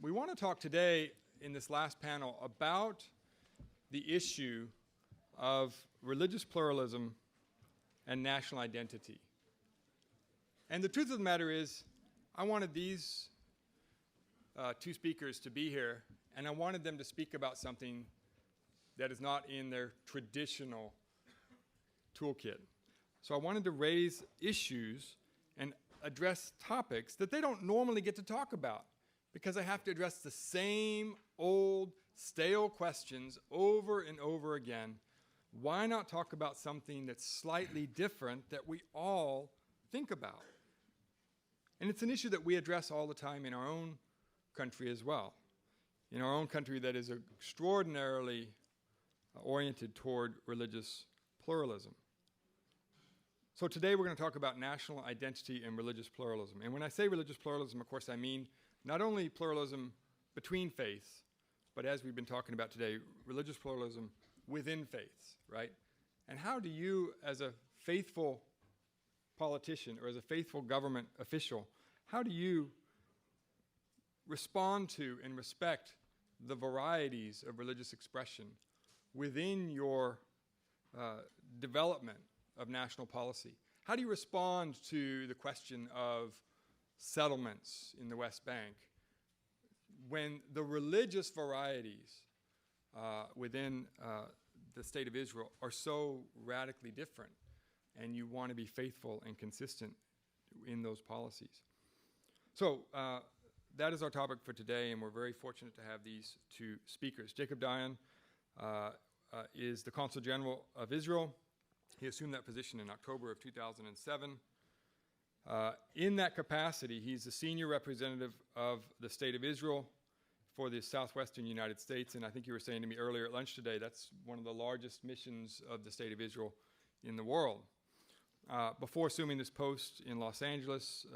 We want to talk today in this last panel about the issue of religious pluralism and national identity. And the truth of the matter is, I wanted these two speakers to be here, and I wanted them to speak about something that is not in their traditional toolkit. So I wanted to raise issues and address topics that they don't normally get to talk about, because I have to address the same old, stale questions over and over again. Why not talk about something that's slightly different that we all think about? And it's an issue that we address all the time in our own country as well. In our own country that is extraordinarily oriented toward religious pluralism. So today we're going to talk about national identity and religious pluralism. And when I say religious pluralism, of course, I mean not only pluralism between faiths, but as we've been talking about today, religious pluralism within faiths, right? And how do you, as a faithful politician or as a faithful government official, how do you respond to and respect the varieties of religious expression within your development of national policy? How do you respond to the question of settlements in the West Bank when the religious varieties within the state of Israel are so radically different, and you want to be faithful and consistent in those policies? So that is our topic for today, and we're very fortunate to have these two speakers. Jacob Diane is the Consul General of Israel. He assumed that position in October of 2007. In that capacity, he's the senior representative of the state of Israel for the southwestern United States, and I think you were saying to me earlier at lunch today, that's one of the largest missions of the state of Israel in the world. Before assuming this post in Los Angeles,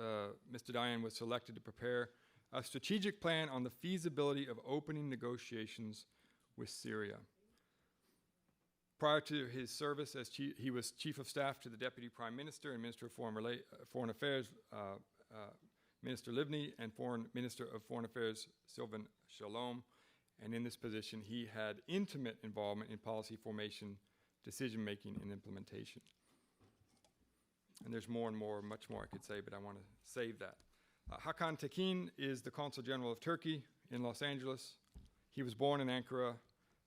Mr. Diane was selected to prepare a strategic plan on the feasibility of opening negotiations with Syria. Prior to his service, as he was Chief of Staff to the Deputy Prime Minister and Minister of Foreign Affairs, Minister Livni, and Minister of Foreign Affairs, Sylvan Shalom. And in this position, he had intimate involvement in policy formation, decision-making, and implementation. And there's more and more, much more I could say, but I want to save that. Hakan Tekin is the Consul General of Turkey in Los Angeles. He was born in Ankara,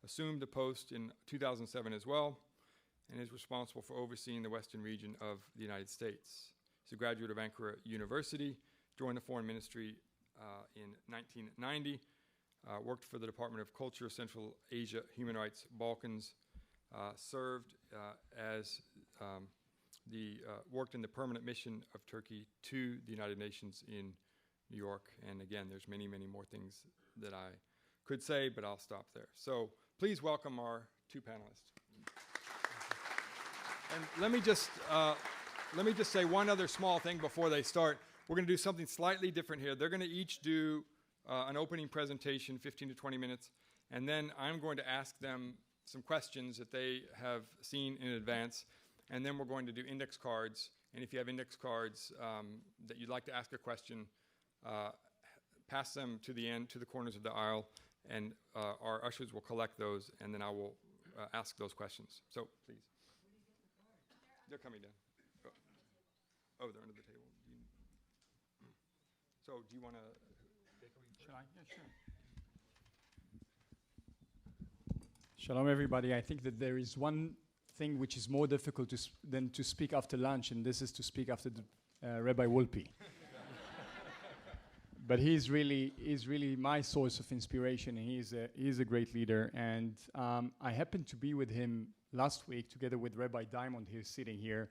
assumed the post in 2007 as well, and is responsible for overseeing the western region of the United States. He's a graduate of Ankara University, joined the Foreign Ministry in 1990, worked for the Department of Culture, Central Asia, Human Rights, Balkans, served as worked in the permanent mission of Turkey to the United Nations in New York. And again, there's many, many more things that I could say, but I'll stop there. So please welcome our two panelists. And let me just say one other small thing before they start. We're going to do something slightly different here. They're going to each do an opening presentation, 15 to 20 minutes, and then I'm going to ask them some questions that they have seen in advance, and then we're going to do index cards. And if you have index cards that you'd like to ask a question, pass them to the end, to the corners of the aisle, and our ushers will collect those, and then I will ask those questions. So, please. They're coming down. Oh, they're under the table. So, do you want to... Shall I? Yeah, sure. Shalom, everybody. I think that there is one thing which is more difficult than to speak after lunch, and this is to speak after Rabbi Wolpe. But he's really my source of inspiration, and he's a great leader. And I happened to be with him last week, together with Rabbi Diamond, who's sitting here,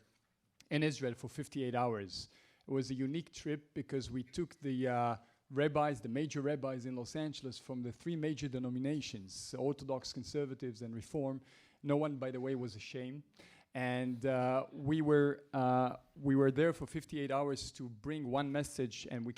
in Israel for 58 hours. It was a unique trip because we took the rabbis, the major rabbis in Los Angeles, from the three major denominations, Orthodox, Conservatives, and Reform. No one, by the way, was ashamed. And we were there for 58 hours to bring one message, and we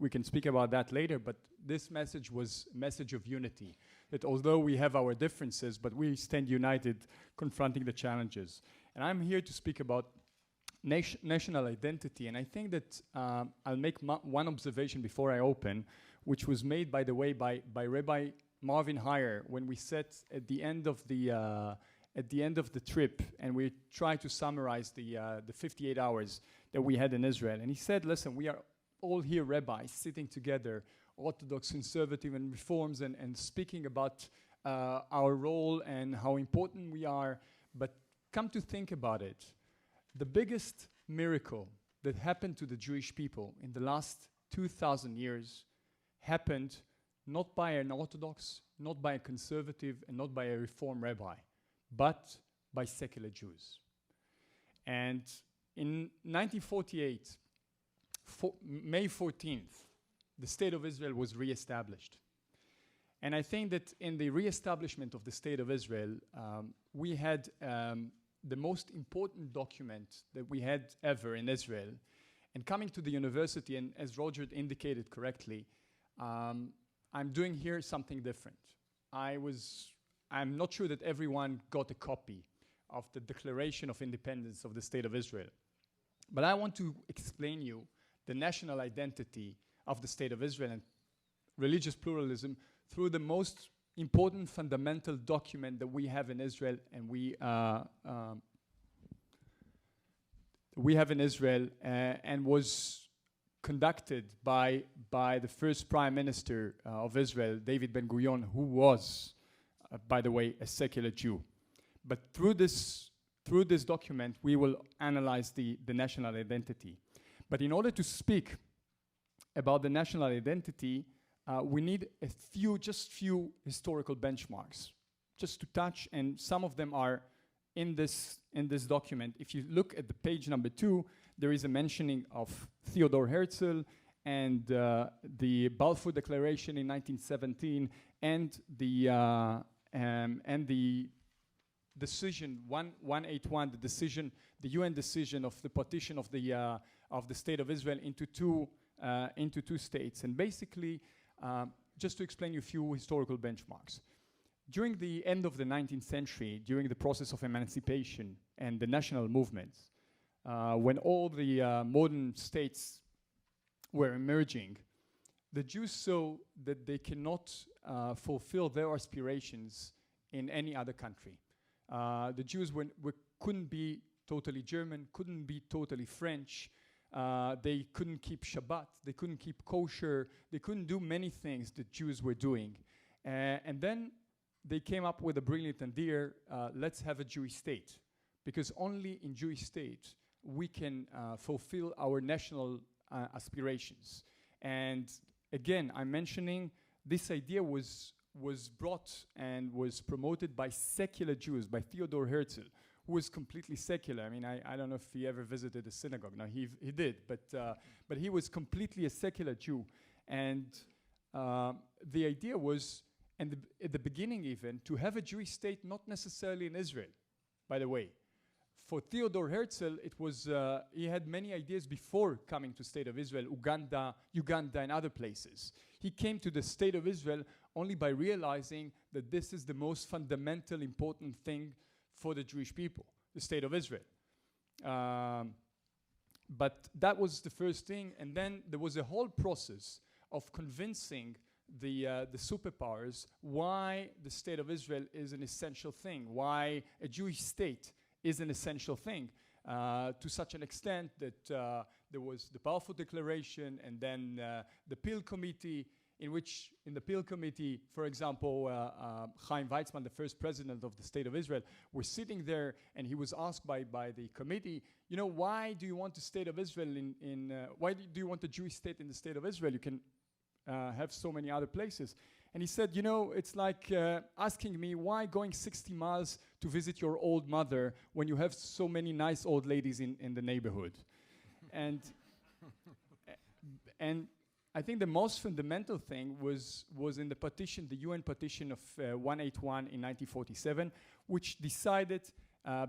can speak about that later, but this message was a message of unity, that although we have our differences, but we stand united confronting the challenges. And I'm here to speak about national identity, and I think that I'll make one observation before I open, which was made, by the way, by Rabbi Marvin Heyer when we sat at the end of the trip and we tried to summarize the 58 hours that we had in Israel. And he said, listen, we are all here rabbis sitting together, Orthodox, conservative, and reforms, and speaking about our role and how important we are. But come to think about it, the biggest miracle that happened to the Jewish people in the last 2,000 years happened not by an Orthodox, not by a conservative, and not by a Reform rabbi, but by secular Jews. And in 1948, May 14th, the State of Israel was reestablished. And I think that in the reestablishment of the State of Israel, we had the most important document that we had ever in Israel. And coming to the university, and as Roger indicated correctly, I'm doing here something different. I'm not sure that everyone got a copy of the Declaration of Independence of the State of Israel. But I want to explain you the national identity of the State of Israel and religious pluralism through the most important fundamental document that we have in Israel, and we have in Israel, and was conducted by the first Prime Minister of Israel, David Ben-Gurion, who was, by the way, a secular Jew. But through this document, we will analyze the national identity. But in order to speak about the national identity, we need just few historical benchmarks, just to touch, and some of them are in this document. If you look at the page number 2, there is a mentioning of Theodor Herzl and the Balfour Declaration in 1917 and the decision 181, the UN decision of the partition of the State of Israel into two states. And basically, just to explain you a few historical benchmarks. During the end of the 19th century, during the process of emancipation and the national movements, when all the modern states were emerging, the Jews saw that they cannot fulfill their aspirations in any other country. The Jews couldn't be totally German, couldn't be totally French. They couldn't keep Shabbat, they couldn't keep kosher, they couldn't do many things that Jews were doing. And then they came up with a brilliant idea, let's have a Jewish state. Because only in Jewish state we can fulfill our national aspirations. And again, I'm mentioning this idea was brought and was promoted by secular Jews, by Theodor Herzl, who was completely secular. I mean, I don't know if he ever visited a synagogue. No, he did, but he was completely a secular Jew. And the idea was, and at the beginning even, to have a Jewish state, not necessarily in Israel, by the way. For Theodor Herzl, it was, he had many ideas before coming to State of Israel, Uganda, and other places. He came to the State of Israel only by realizing that this is the most fundamental, important thing for the Jewish people, the State of Israel. But that was the first thing, and then there was a whole process of convincing the superpowers why the State of Israel is an essential thing, why a Jewish state is an essential thing, to such an extent that there was the Balfour Declaration and then the Peel Committee, in the Peel Committee, for example, Chaim Weizmann, the first president of the State of Israel, was sitting there, and he was asked by the committee, you know, why do you want the State of Israel why do you want the Jewish state in the State of Israel? You can have so many other places. And he said, you know, it's like asking me why going 60 miles to visit your old mother when you have so many nice old ladies in the neighborhood. and I think the most fundamental thing was in the petition, the UN petition of 181 in 1947, which decided,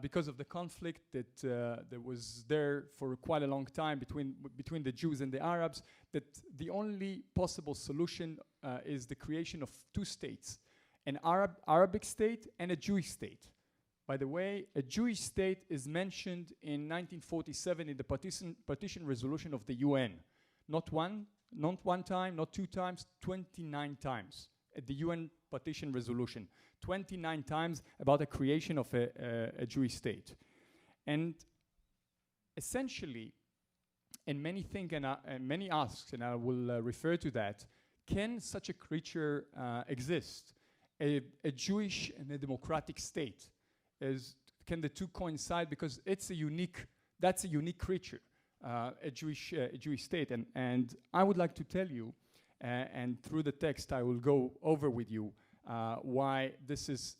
because of the conflict that was there for quite a long time between the Jews and the Arabs, that the only possible solution is the creation of two states, an Arabic state and a Jewish state. By the way, a Jewish state is mentioned in 1947 in the partition resolution of the UN. Not one, not one time, not two times, 29 times at the UN Partition Resolution. 29 times about the creation of a Jewish state. And essentially, and many think and many ask, and I will refer to that, can such a creature exist? A Jewish and a democratic state? Can the two coincide? Because that's a unique creature, a Jewish state. And I would like to tell you, and through the text I will go over with you why this is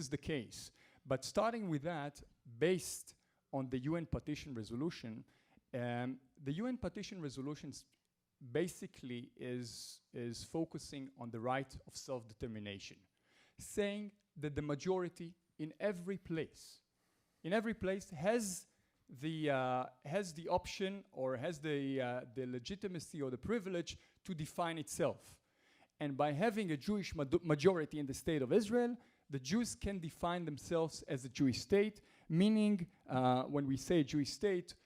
the case. But starting with that, based on the UN Partition Resolution, the UN Partition Resolution basically is focusing on the right of self-determination, saying that the majority in every place has the option or has the legitimacy or the privilege to define itself. And by having a Jewish majority in the state of Israel, the Jews can define themselves as a Jewish state, meaning when we say Jewish state,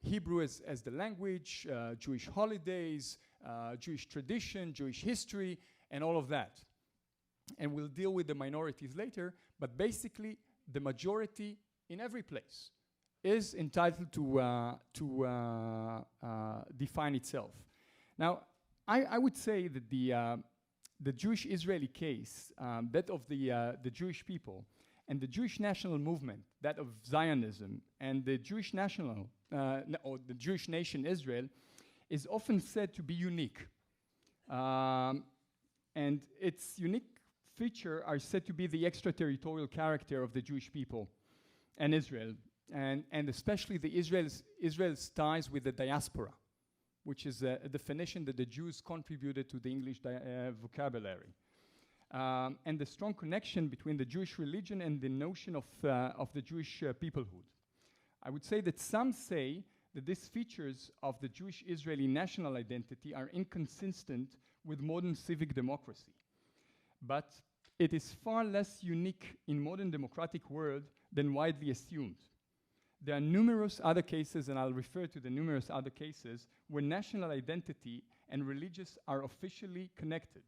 Hebrew as the language, Jewish holidays, Jewish tradition, Jewish history, and all of that. And we'll deal with the minorities later, but basically the majority in every place is entitled to define itself. Now, I would say that the Jewish-Israeli case, that of the Jewish people, and the Jewish national movement, that of Zionism, and the Jewish national, or the Jewish nation Israel, is often said to be unique. And its unique feature are said to be the extraterritorial character of the Jewish people and Israel, and especially the Israel's ties with the diaspora, which is a definition that the Jews contributed to the English vocabulary. And the strong connection between the Jewish religion and the notion of the Jewish peoplehood. I would say that some say that these features of the Jewish Israeli national identity are inconsistent with modern civic democracy. But it is far less unique in modern democratic world than widely assumed. There are numerous other cases, and I'll refer to the numerous other cases, where national identity and religious are officially connected.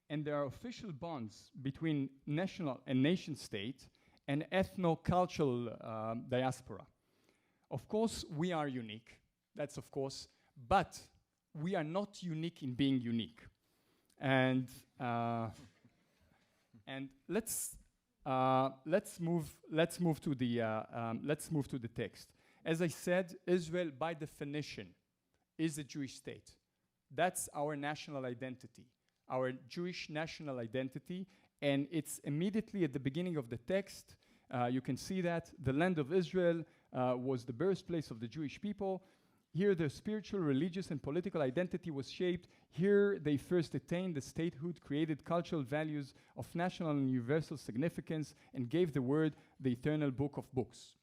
And there are official bonds between national and nation state and ethno-cultural diaspora. Of course, we are unique, that's of course, but we are not unique in being unique. And let's move to the text. As I said, Israel by definition is a Jewish state. That's our national identity, our Jewish national identity, and it's immediately at the beginning of the text. You can see that the land of Israel was the birthplace of the Jewish people. Here their spiritual, religious, and political identity was shaped. Here they first attained the statehood, created cultural values of national and universal significance, and gave the word the eternal book of books.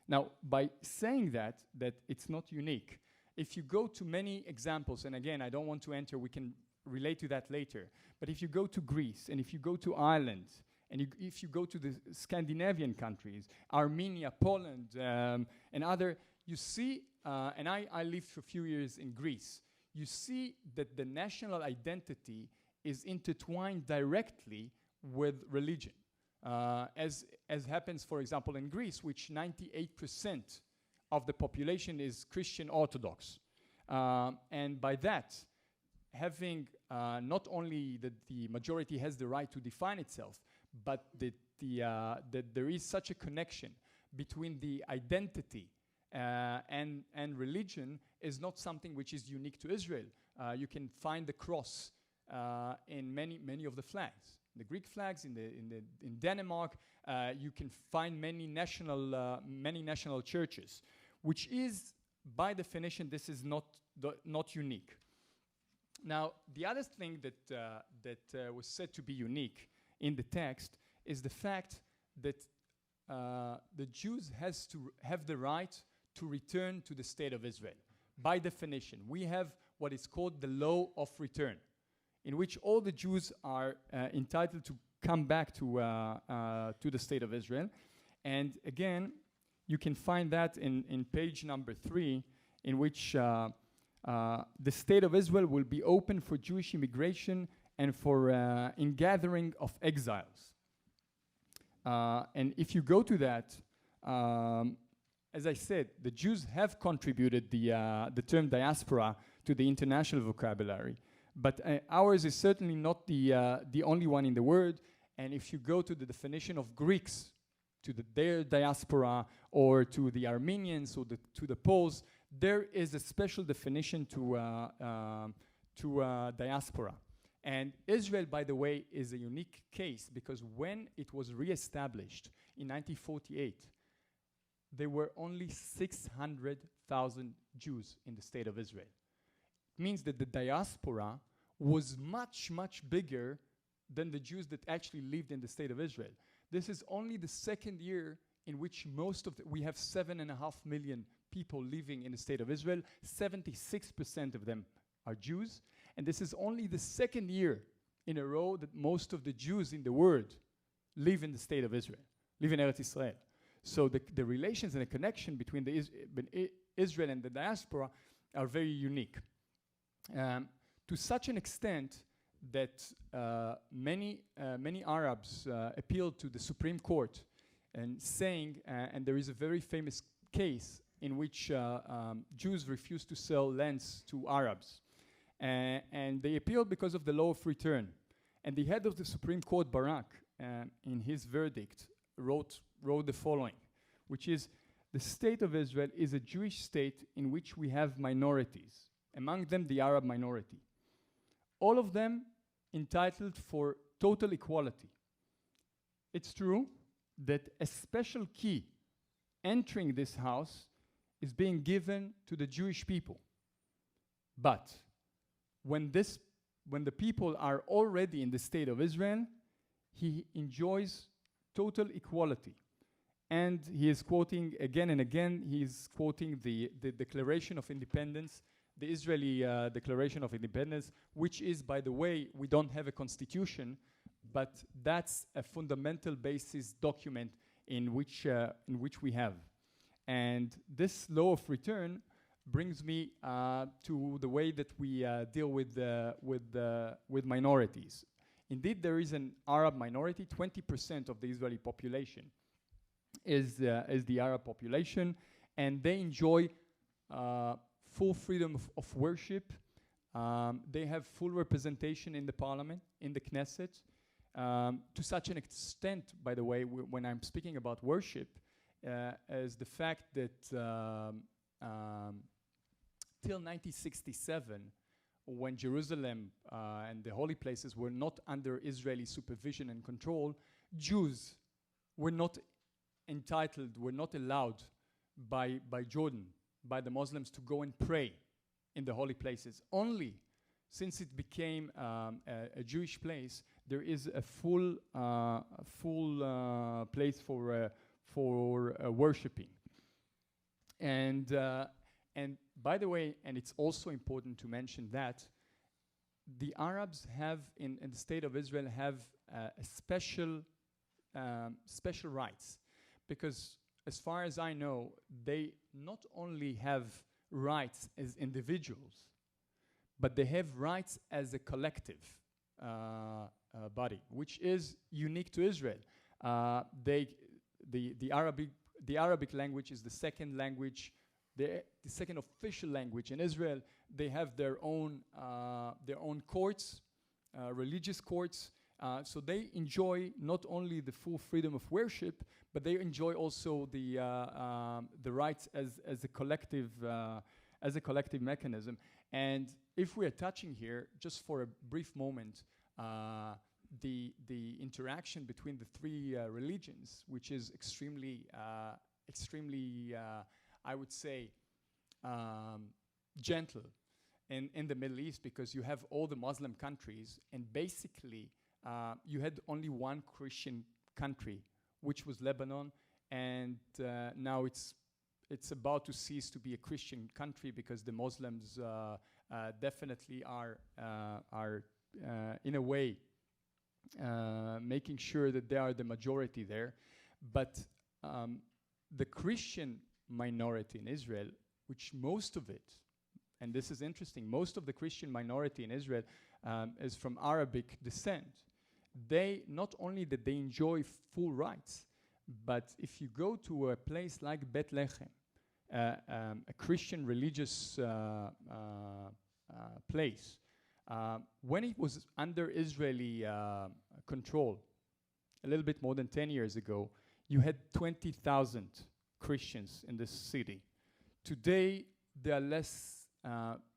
Now, by saying that it's not unique, if you go to many examples, and again, I don't want to enter, we can relate to that later, but if you go to Greece, and if you go to Ireland, and if you go to the Scandinavian countries, Armenia, Poland, and other, you see, and I lived for a few years in Greece, you see that the national identity is intertwined directly with religion. As happens, for example, in Greece, which 98% of the population is Christian Orthodox. And by that, having not only that the majority has the right to define itself, but that there is such a connection between the identity and religion is not something which is unique to Israel. You can find the cross in many of the flags. The Greek flags in Denmark, you can find many national churches, which is by definition this is not unique. Now, the other thing that was said to be unique in the text is the fact that the Jews has to have the right to return to the state of Israel. By definition, we have what is called the law of return, in which all the Jews are entitled to come back to the state of Israel. And again, you can find that in page number 3, in which the state of Israel will be open for Jewish immigration and for ingathering of exiles. And if you go to that, as I said, the Jews have contributed the term diaspora to the international vocabulary, but ours is certainly not the only one in the world. And if you go to the definition of Greeks, to their diaspora, or to the Armenians, or to the Poles, there is a special definition to diaspora. And Israel, by the way, is a unique case because when it was reestablished in 1948, there were only 600,000 Jews in the state of Israel. It means that the diaspora was much, much bigger than the Jews that actually lived in the state of Israel. This is only the second year in which we have 7.5 million people living in the state of Israel. 76% of them are Jews. And this is only the second year in a row that most of the Jews in the world live in the state of Israel, live in Eretz Israel. So the relations and the connection between Israel and the diaspora are very unique. To such an extent that many Arabs appealed to the Supreme Court and saying, and there is a very famous case in which Jews refused to sell lands to Arabs. And they appealed because of the law of return. And the head of the Supreme Court, Barak, in his verdict, wrote the following, which is, the state of Israel is a Jewish state in which we have minorities, among them the Arab minority. All of them entitled for total equality. It's true that a special key entering this house is being given to the Jewish people. But when the people are already in the state of Israel, he enjoys total equality. And he is quoting again and again, he is quoting the Declaration of Independence, the Israeli Declaration of Independence, which is, by the way, we don't have a constitution, but that's a fundamental basis document in which we have. And this law of return brings me to the way that we deal with minorities. Indeed, there is an Arab minority. 20% of the Israeli population is the Arab population, and they enjoy full freedom of worship. They have full representation in the parliament, in the Knesset, to such an extent, by the way, when I'm speaking about worship, as the fact that till 1967, when Jerusalem and the holy places were not under Israeli supervision and control, Jews were not entitled, were not allowed by Jordan, by the Muslims, to go and pray in the holy places. Only since it became a Jewish place, there is a full place for worshiping. And by the way, and it's also important to mention that the Arabs have in the state of Israel have a special rights, because as far as I know, they not only have rights as individuals, but they have rights as a collective body, which is unique to Israel. The Arabic language is the second language, the second official language in Israel. They have their own courts, religious courts. So they enjoy not only the full freedom of worship, but they enjoy also the rights as a collective mechanism. And if we are touching here, just for a brief moment, the interaction between the three religions, which is extremely, I would say, gentle in the Middle East, because you have all the Muslim countries, and basically you had only one Christian country, which was Lebanon, and now it's about to cease to be a Christian country, because the Muslims definitely are in a way making sure that they are the majority there. But the Christian minority in Israel, which most of it, and this is interesting, most of the Christian minority in Israel is from Arabic descent. They, not only that they enjoy full rights, but if you go to a place like Bethlehem, a Christian religious place, when it was under Israeli control, a little bit more than 10 years ago, you had 20,000 Christians in this city. Today, there are less,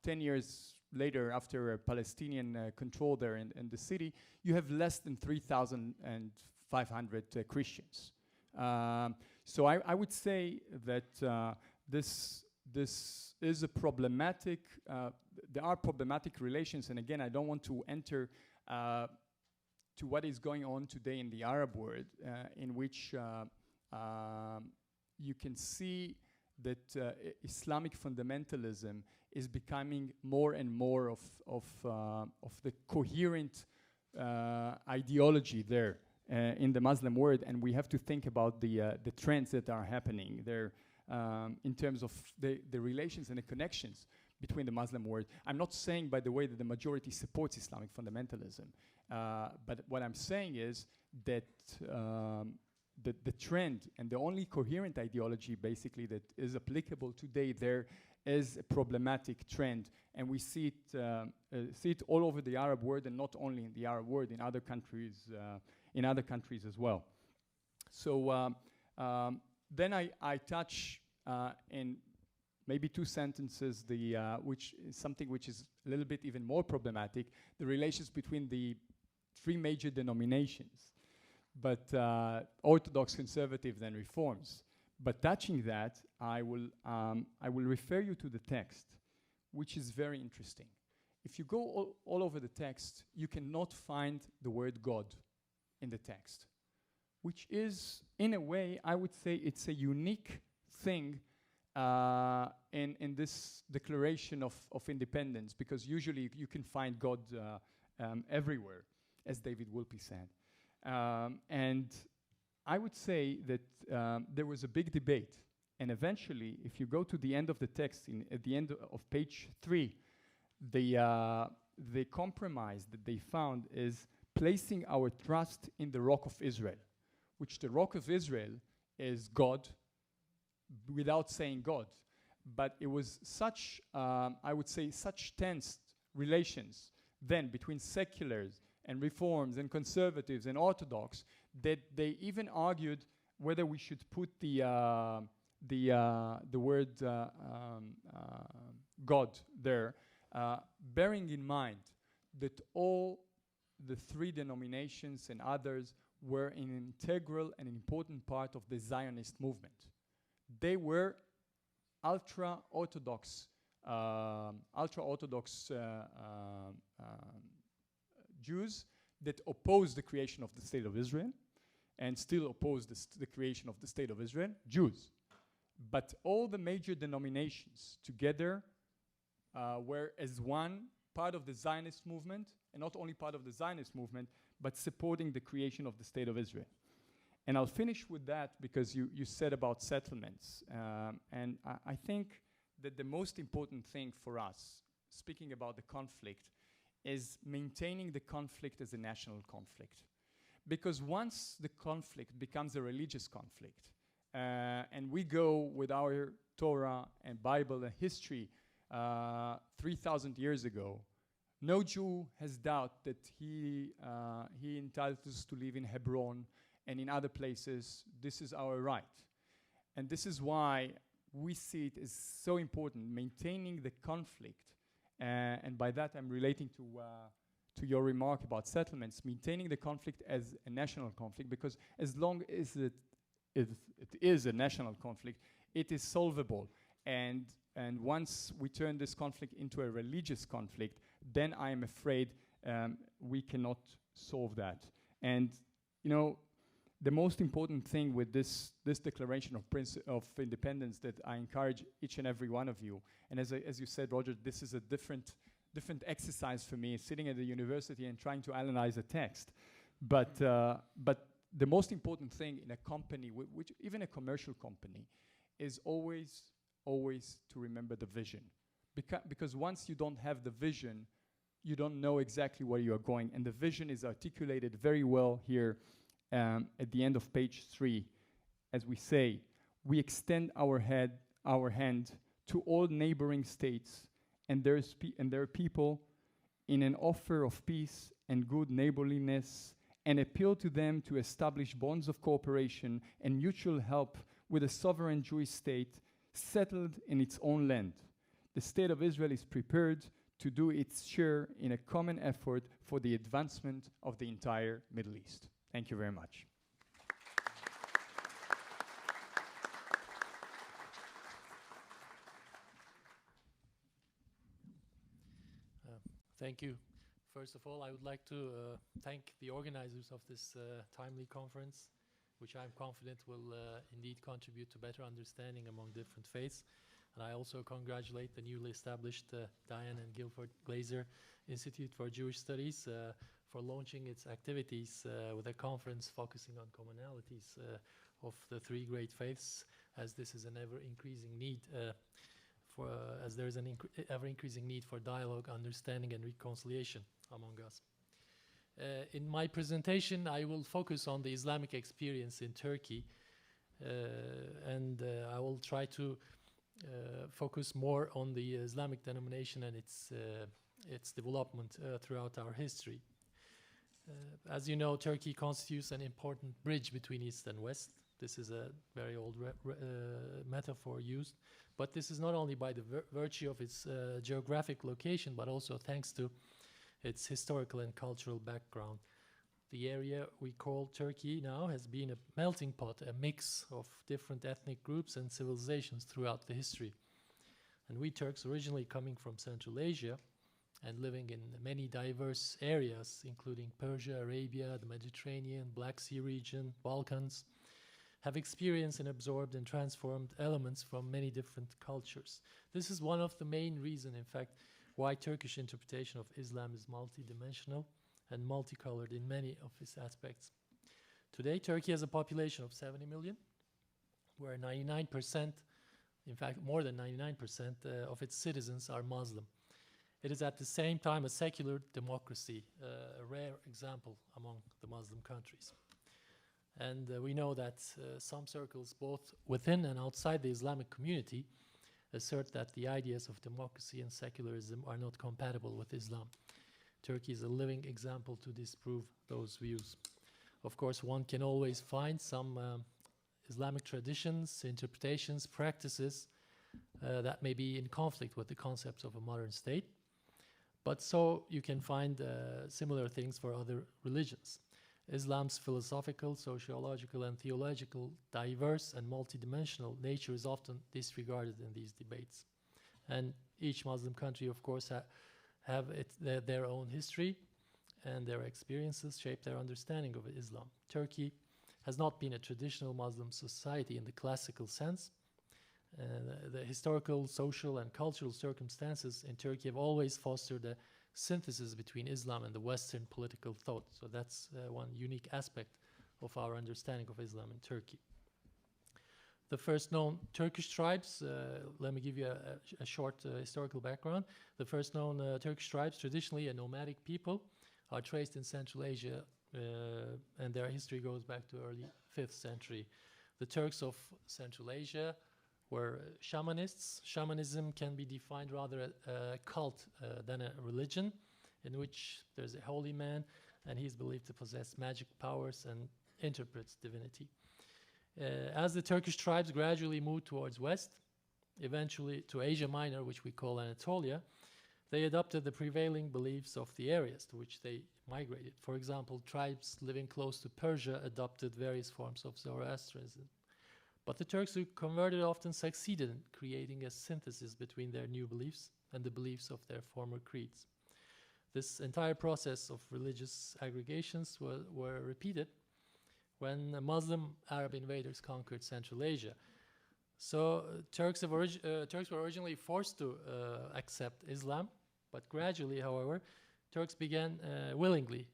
10 years later, after a Palestinian control there in the city, you have less than 3,500 Christians. So I would say that this is a problematic, there are problematic relations, and again, I don't want to enter to what is going on today in the Arab world, in which you can see that Islamic fundamentalism is becoming more and more of the coherent ideology there in the Muslim world, and we have to think about the trends that are happening there in terms of the relations and the connections between the Muslim world. I'm not saying, by the way, that the majority supports Islamic fundamentalism, but what I'm saying is that the trend and the only coherent ideology basically that is applicable today there is a problematic trend, and we see it all over the Arab world, and not only in the Arab world, in other countries as well. So then I touch in maybe 2 sentences which is something which is a little bit even more problematic, the relations between the 3 major denominations, but Orthodox, Conservatives, and Reforms. But touching that, I will refer you to the text, which is very interesting. If you go all over the text, you cannot find the word God in the text, which is, in a way, I would say it's a unique thing in this declaration of independence, because usually you can find God everywhere, as David Wolpe said. And I would say that there was a big debate, and eventually, if you go to the end of the text, at the end of page 3, the compromise that they found is placing our trust in the Rock of Israel, which the Rock of Israel is God, without saying God. But it was such, I would say, such tense relations then between seculars and Reforms and Conservatives and Orthodox that they even argued whether we should put the word God there, bearing in mind that all the 3 denominations and others were an integral and important part of the Zionist movement. They were ultra-Orthodox Jews that opposed the creation of the State of Israel and still oppose the creation of the State of Israel, Jews. But all the major denominations together were as one part of the Zionist movement, and not only part of the Zionist movement, but supporting the creation of the State of Israel. And I'll finish with that because you said about settlements. And I think that the most important thing for us, speaking about the conflict, is maintaining the conflict as a national conflict. Because once the conflict becomes a religious conflict, and we go with our Torah and Bible and history 3,000 years ago, no Jew has doubt that he entitles to live in Hebron and in other places. This is our right. And this is why we see it as so important, maintaining the conflict. And by that I'm relating to your remark about settlements, maintaining the conflict as a national conflict, because as long as it is a national conflict, it is solvable. And once we turn this conflict into a religious conflict, then I am afraid we cannot solve that. And you know, the most important thing with this declaration of independence that I encourage each and every one of you, and as you said, Roger, this is a different exercise for me, sitting at the university and trying to analyze a text. But the most important thing in a company, which even a commercial company, is always to remember the vision. because once you don't have the vision, you don't know exactly where you are going. And the vision is articulated very well here at the end of page 3. As we say, we extend our hand to all neighboring states and their people in an offer of peace and good neighborliness, and appeal to them to establish bonds of cooperation and mutual help with a sovereign Jewish state settled in its own land. The state of Israel is prepared to do its share in a common effort for the advancement of the entire Middle East. Thank you very much. Thank you. First of all, I would like to thank the organizers of this timely conference, which I'm confident will indeed contribute to better understanding among different faiths. And I also congratulate the newly established Diane and Guilford Glazer Institute for Jewish Studies for launching its activities with a conference focusing on commonalities of the three great faiths, as this is an ever-increasing need as there is an ever-increasing need for dialogue, understanding, and reconciliation among us. In my presentation, I will focus on the Islamic experience in Turkey, and I will try to focus more on the Islamic denomination and its development throughout our history. As you know, Turkey constitutes an important bridge between East and West. This is a very old metaphor used, but this is not only by the virtue of its geographic location, but also thanks to its historical and cultural background. The area we call Turkey now has been a melting pot, a mix of different ethnic groups and civilizations throughout the history. And we Turks, originally coming from Central Asia and living in many diverse areas, including Persia, Arabia, the Mediterranean, Black Sea region, Balkans, have experienced and absorbed and transformed elements from many different cultures. This is one of the main reasons, in fact, why Turkish interpretation of Islam is multidimensional and multicolored in many of its aspects. Today, Turkey has a population of 70 million, where 99%, in fact more than 99% of its citizens are Muslim. It is at the same time a secular democracy, a rare example among the Muslim countries. And we know that some circles, both within and outside the Islamic community, assert that the ideas of democracy and secularism are not compatible with Islam. Turkey is a living example to disprove those views. Of course, one can always find some Islamic traditions, interpretations, practices that may be in conflict with the concepts of a modern state. But so you can find similar things for other religions. Islam's philosophical, sociological, and theological diverse and multidimensional nature is often disregarded in these debates. And each Muslim country, of course, have their own history, and their experiences shape their understanding of Islam. Turkey has not been a traditional Muslim society in the classical sense. The historical, social, and cultural circumstances in Turkey have always fostered a synthesis between Islam and the Western political thought. So that's one unique aspect of our understanding of Islam in Turkey. The first known Turkish tribes, let me give you a short historical background. The first known Turkish tribes, traditionally a nomadic people, are traced in Central Asia, and their history goes back to early 5th century. The Turks of Central Asia were shamanists. Shamanism can be defined rather a cult than a religion, in which there's a holy man and he's believed to possess magic powers and interprets divinity. As the Turkish tribes gradually moved towards west, eventually to Asia Minor, which we call Anatolia, they adopted the prevailing beliefs of the areas to which they migrated. For example, tribes living close to Persia adopted various forms of Zoroastrianism. But the Turks who converted often succeeded in creating a synthesis between their new beliefs and the beliefs of their former creeds. This entire process of religious aggregations were repeated when Muslim Arab invaders conquered Central Asia. So Turks were originally forced to accept Islam, but gradually, however, Turks began willingly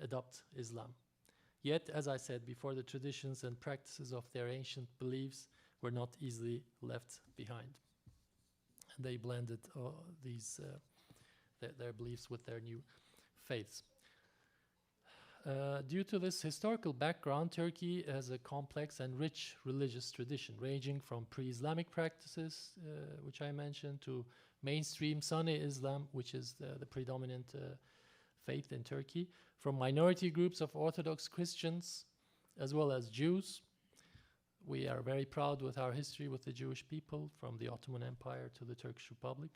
adopt Islam. Yet, as I said before, the traditions and practices of their ancient beliefs were not easily left behind. And they blended these their beliefs with their new faiths. Due to this historical background, Turkey has a complex and rich religious tradition, ranging from pre-Islamic practices, which I mentioned, to mainstream Sunni Islam, which is the predominant faith in Turkey, from minority groups of Orthodox Christians, as well as Jews. We are very proud with our history with the Jewish people, from the Ottoman Empire to the Turkish Republic.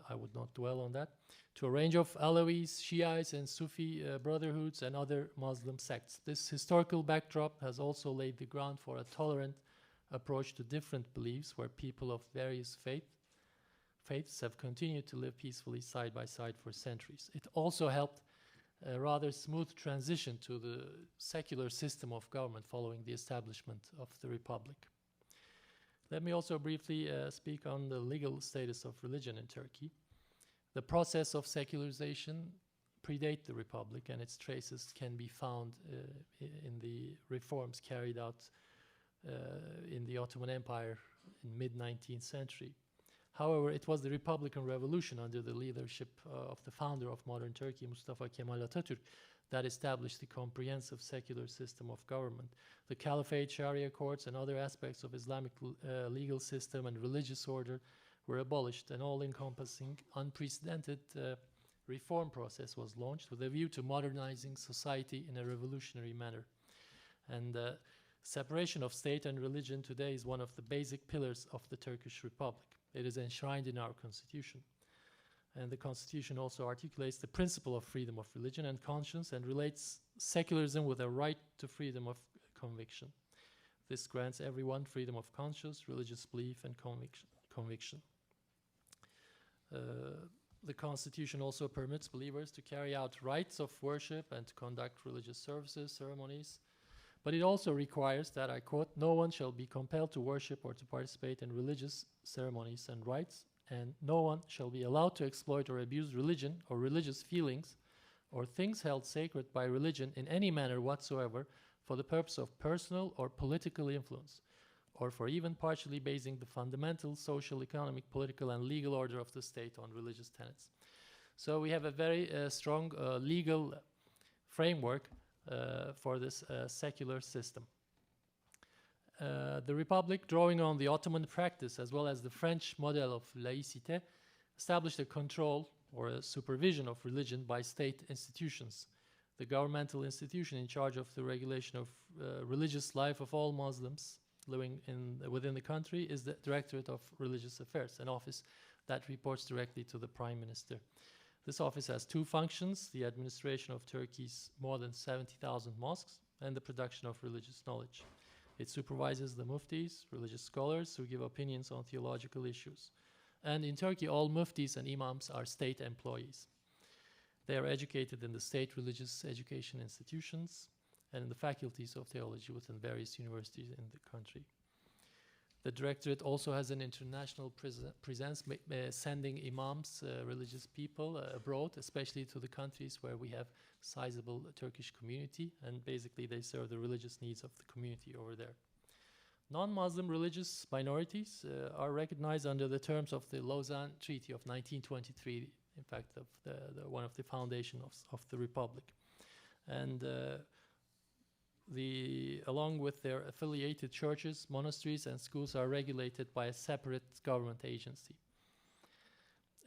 I would not dwell on that. To a range of Alawis, Shiites, and Sufi brotherhoods and other Muslim sects. This historical backdrop has also laid the ground for a tolerant approach to different beliefs, where people of various faiths have continued to live peacefully side by side for centuries. It also helped a rather smooth transition to the secular system of government following the establishment of the Republic. Let me also briefly speak on the legal status of religion in Turkey. The process of secularization predates the Republic, and its traces can be found in the reforms carried out in the Ottoman Empire in mid-19th century. However, it was the Republican Revolution under the leadership of the founder of modern Turkey, Mustafa Kemal Atatürk, that established the comprehensive secular system of government. The Caliphate, Sharia courts, and other aspects of Islamic legal system and religious order were abolished. An all-encompassing, unprecedented reform process was launched with a view to modernizing society in a revolutionary manner. And separation of state and religion today is one of the basic pillars of the Turkish Republic. It is enshrined in our constitution. And the constitution also articulates the principle of freedom of religion and conscience and relates secularism with a right to freedom of conviction. This grants everyone freedom of conscience, religious belief, and conviction. The constitution also permits believers to carry out rites of worship and to conduct religious services, ceremonies, but it also requires that, I quote, "No one shall be compelled to worship or to participate in religious ceremonies and rites, and no one shall be allowed to exploit or abuse religion or religious feelings or things held sacred by religion in any manner whatsoever for the purpose of personal or political influence, or for even partially basing the fundamental social, economic, political, and legal order of the state on religious tenets." So we have a very strong legal framework for this secular system. The Republic, drawing on the Ottoman practice as well as the French model of laïcité, established a control or a supervision of religion by state institutions. The governmental institution in charge of the regulation of religious life of all Muslims living within the country is the Directorate of Religious Affairs, an office that reports directly to the Prime Minister. This office has two functions: the administration of Turkey's more than 70,000 mosques and the production of religious knowledge. It supervises the muftis, religious scholars who give opinions on theological issues. And in Turkey, all muftis and imams are state employees. They are educated in the state religious education institutions and in the faculties of theology within various universities in the country. The Directorate also has an international presence, sending imams, religious people abroad, especially to the countries where we have sizable Turkish community, and basically they serve the religious needs of the community over there. Non-Muslim religious minorities are recognized under the terms of the Lausanne Treaty of 1923, in fact, of one of the foundations of the Republic. And along with their affiliated churches, monasteries, and schools are regulated by a separate government agency.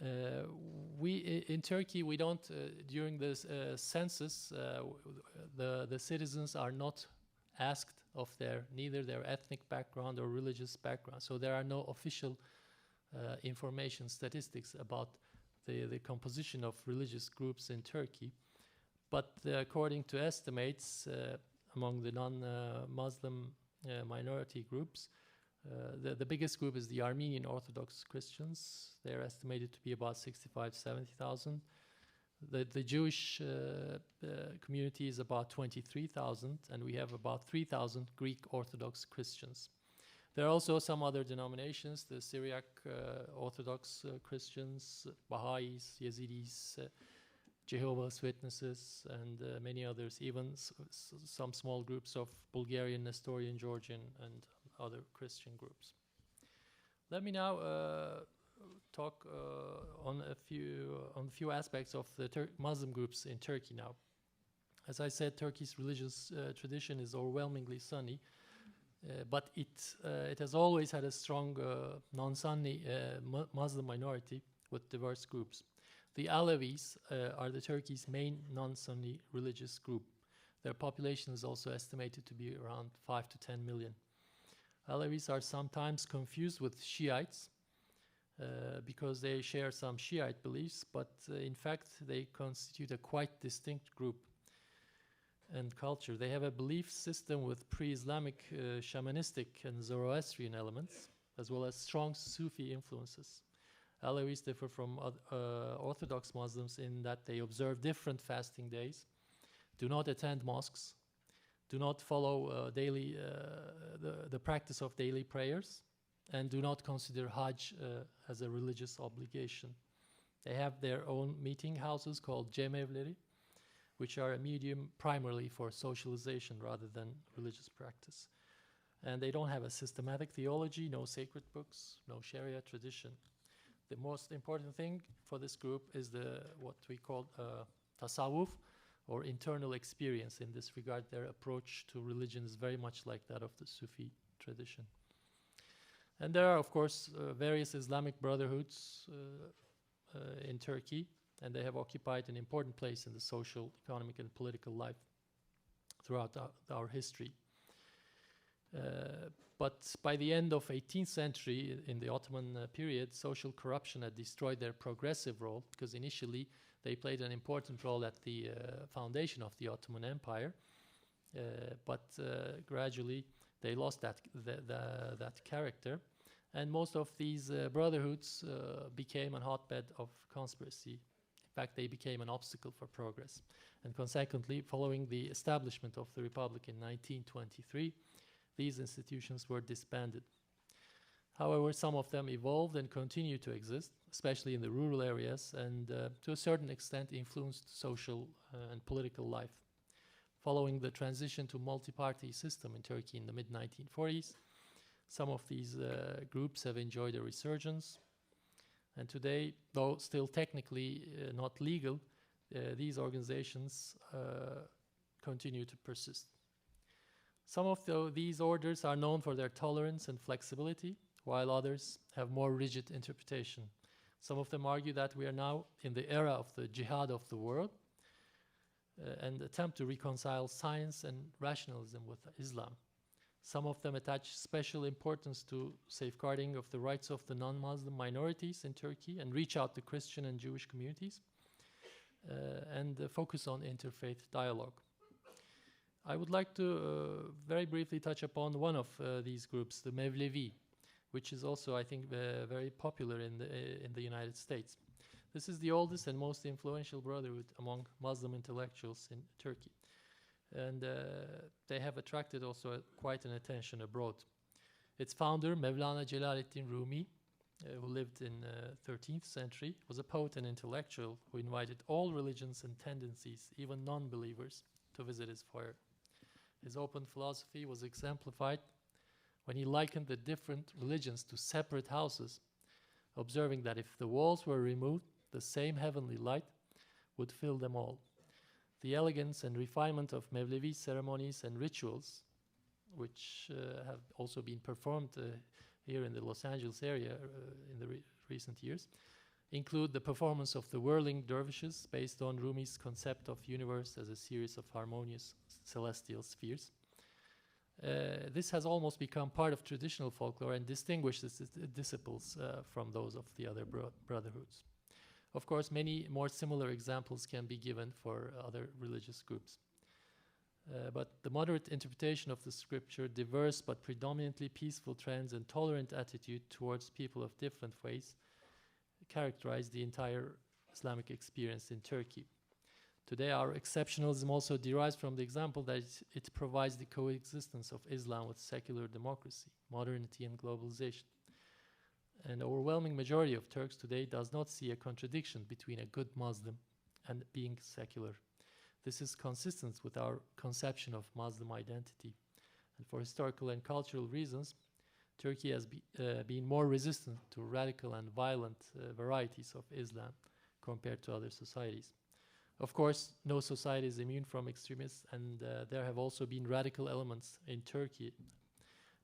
In Turkey, we don't, during this census, the citizens are not asked of neither their ethnic background or religious background. So there are no official information statistics about the composition of religious groups in Turkey. But according to estimates, among the non-Muslim minority groups, the biggest group is the Armenian Orthodox Christians. They are estimated to be about 65,000-70,000. The Jewish community is about 23,000, and we have about 3,000 Greek Orthodox Christians. There are also some other denominations: the Syriac Orthodox Christians, Baha'is, Yazidis, Jehovah's Witnesses, and many others, even some small groups of Bulgarian, Nestorian, Georgian, and other Christian groups. Let me now talk on a few aspects of the Muslim groups in Turkey now. As I said, Turkey's religious tradition is overwhelmingly Sunni, but it has always had a strong non-Sunni Muslim minority with diverse groups. The Alevis are the Turkey's main non-Sunni religious group. Their population is also estimated to be around 5 to 10 million. Alevis are sometimes confused with Shiites because they share some Shiite beliefs, but in fact they constitute a quite distinct group and culture. They have a belief system with pre-Islamic shamanistic and Zoroastrian elements, as well as strong Sufi influences. Alevis differ from Orthodox Muslims in that they observe different fasting days, do not attend mosques, do not follow the practice of daily prayers, and do not consider Hajj as a religious obligation. They have their own meeting houses called cemevleri, which are a medium primarily for socialization rather than religious practice. And they don't have a systematic theology, no sacred books, no Sharia tradition. The most important thing for this group is what we call tasawwuf, or internal experience. In this regard, their approach to religion is very much like that of the Sufi tradition. And there are, of course, various Islamic brotherhoods in Turkey, and they have occupied an important place in the social, economic, and political life throughout our history. But by the end of 18th century, in the Ottoman period, social corruption had destroyed their progressive role, because initially they played an important role at the foundation of the Ottoman Empire, but gradually they lost that character, and most of these brotherhoods became a hotbed of conspiracy. In fact, they became an obstacle for progress, and consequently, following the establishment of the Republic in 1923, these institutions were disbanded. However, some of them evolved and continue to exist, especially in the rural areas, and to a certain extent influenced social and political life. Following the transition to multi-party system in Turkey in the mid-1940s, some of these groups have enjoyed a resurgence. And today, though still technically not legal, these organizations continue to persist. Some of these orders are known for their tolerance and flexibility, while others have more rigid interpretation. Some of them argue that we are now in the era of the jihad of the world and attempt to reconcile science and rationalism with Islam. Some of them attach special importance to safeguarding of the rights of the non-Muslim minorities in Turkey and reach out to Christian and Jewish communities and focus on interfaith dialogue. I would like to very briefly touch upon one of these groups, the Mevlevi, which is also, I think, very popular in the United States. This is the oldest and most influential brotherhood among Muslim intellectuals in Turkey. And they have attracted also quite an attention abroad. Its founder, Mevlana Celaleddin Rumi, who lived in 13th century, was a poet and intellectual who invited all religions and tendencies, even non-believers, to visit his foyer. His open philosophy was exemplified when he likened the different religions to separate houses, observing that if the walls were removed, the same heavenly light would fill them all. The elegance and refinement of Mevlevi ceremonies and rituals, which have also been performed here in the Los Angeles area in the recent years, include the performance of the whirling dervishes based on Rumi's concept of universe as a series of harmonious celestial spheres. This has almost become part of traditional folklore and distinguishes its disciples from those of the other brotherhoods. Of course, many more similar examples can be given for other religious groups. But the moderate interpretation of the scripture, diverse but predominantly peaceful trends, and tolerant attitude towards people of different faiths characterize the entire Islamic experience in Turkey. Today, our exceptionalism also derives from the example that it provides the coexistence of Islam with secular democracy, modernity, and globalization. An overwhelming majority of Turks today does not see a contradiction between a good Muslim and being secular. This is consistent with our conception of Muslim identity. And for historical and cultural reasons, Turkey has been more resistant to radical and violent varieties of Islam compared to other societies. Of course, no society is immune from extremists, and there have also been radical elements in Turkey.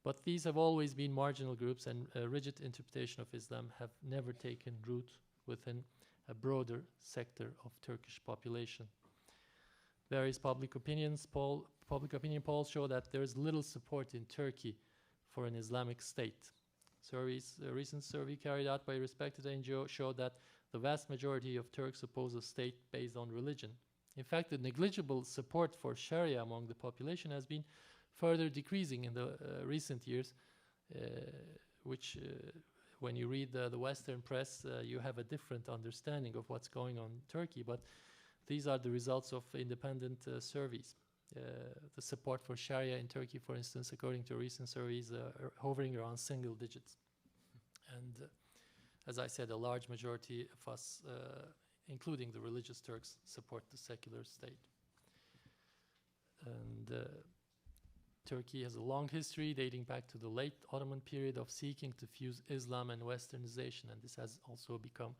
But these have always been marginal groups, and a rigid interpretation of Islam have never taken root within a broader sector of Turkish population. Various public opinion polls show that there is little support in Turkey for an Islamic state. A recent survey carried out by a respected NGO showed that the vast majority of Turks oppose a state based on religion. In fact, the negligible support for Sharia among the population has been further decreasing in the recent years, which when you read the Western press, you have a different understanding of what's going on in Turkey, but these are the results of independent surveys. The support for Sharia in Turkey, for instance, according to recent surveys, are hovering around single digits. And as I said, a large majority of us, including the religious Turks, support the secular state. And Turkey has a long history dating back to the late Ottoman period of seeking to fuse Islam and Westernization, and this has also become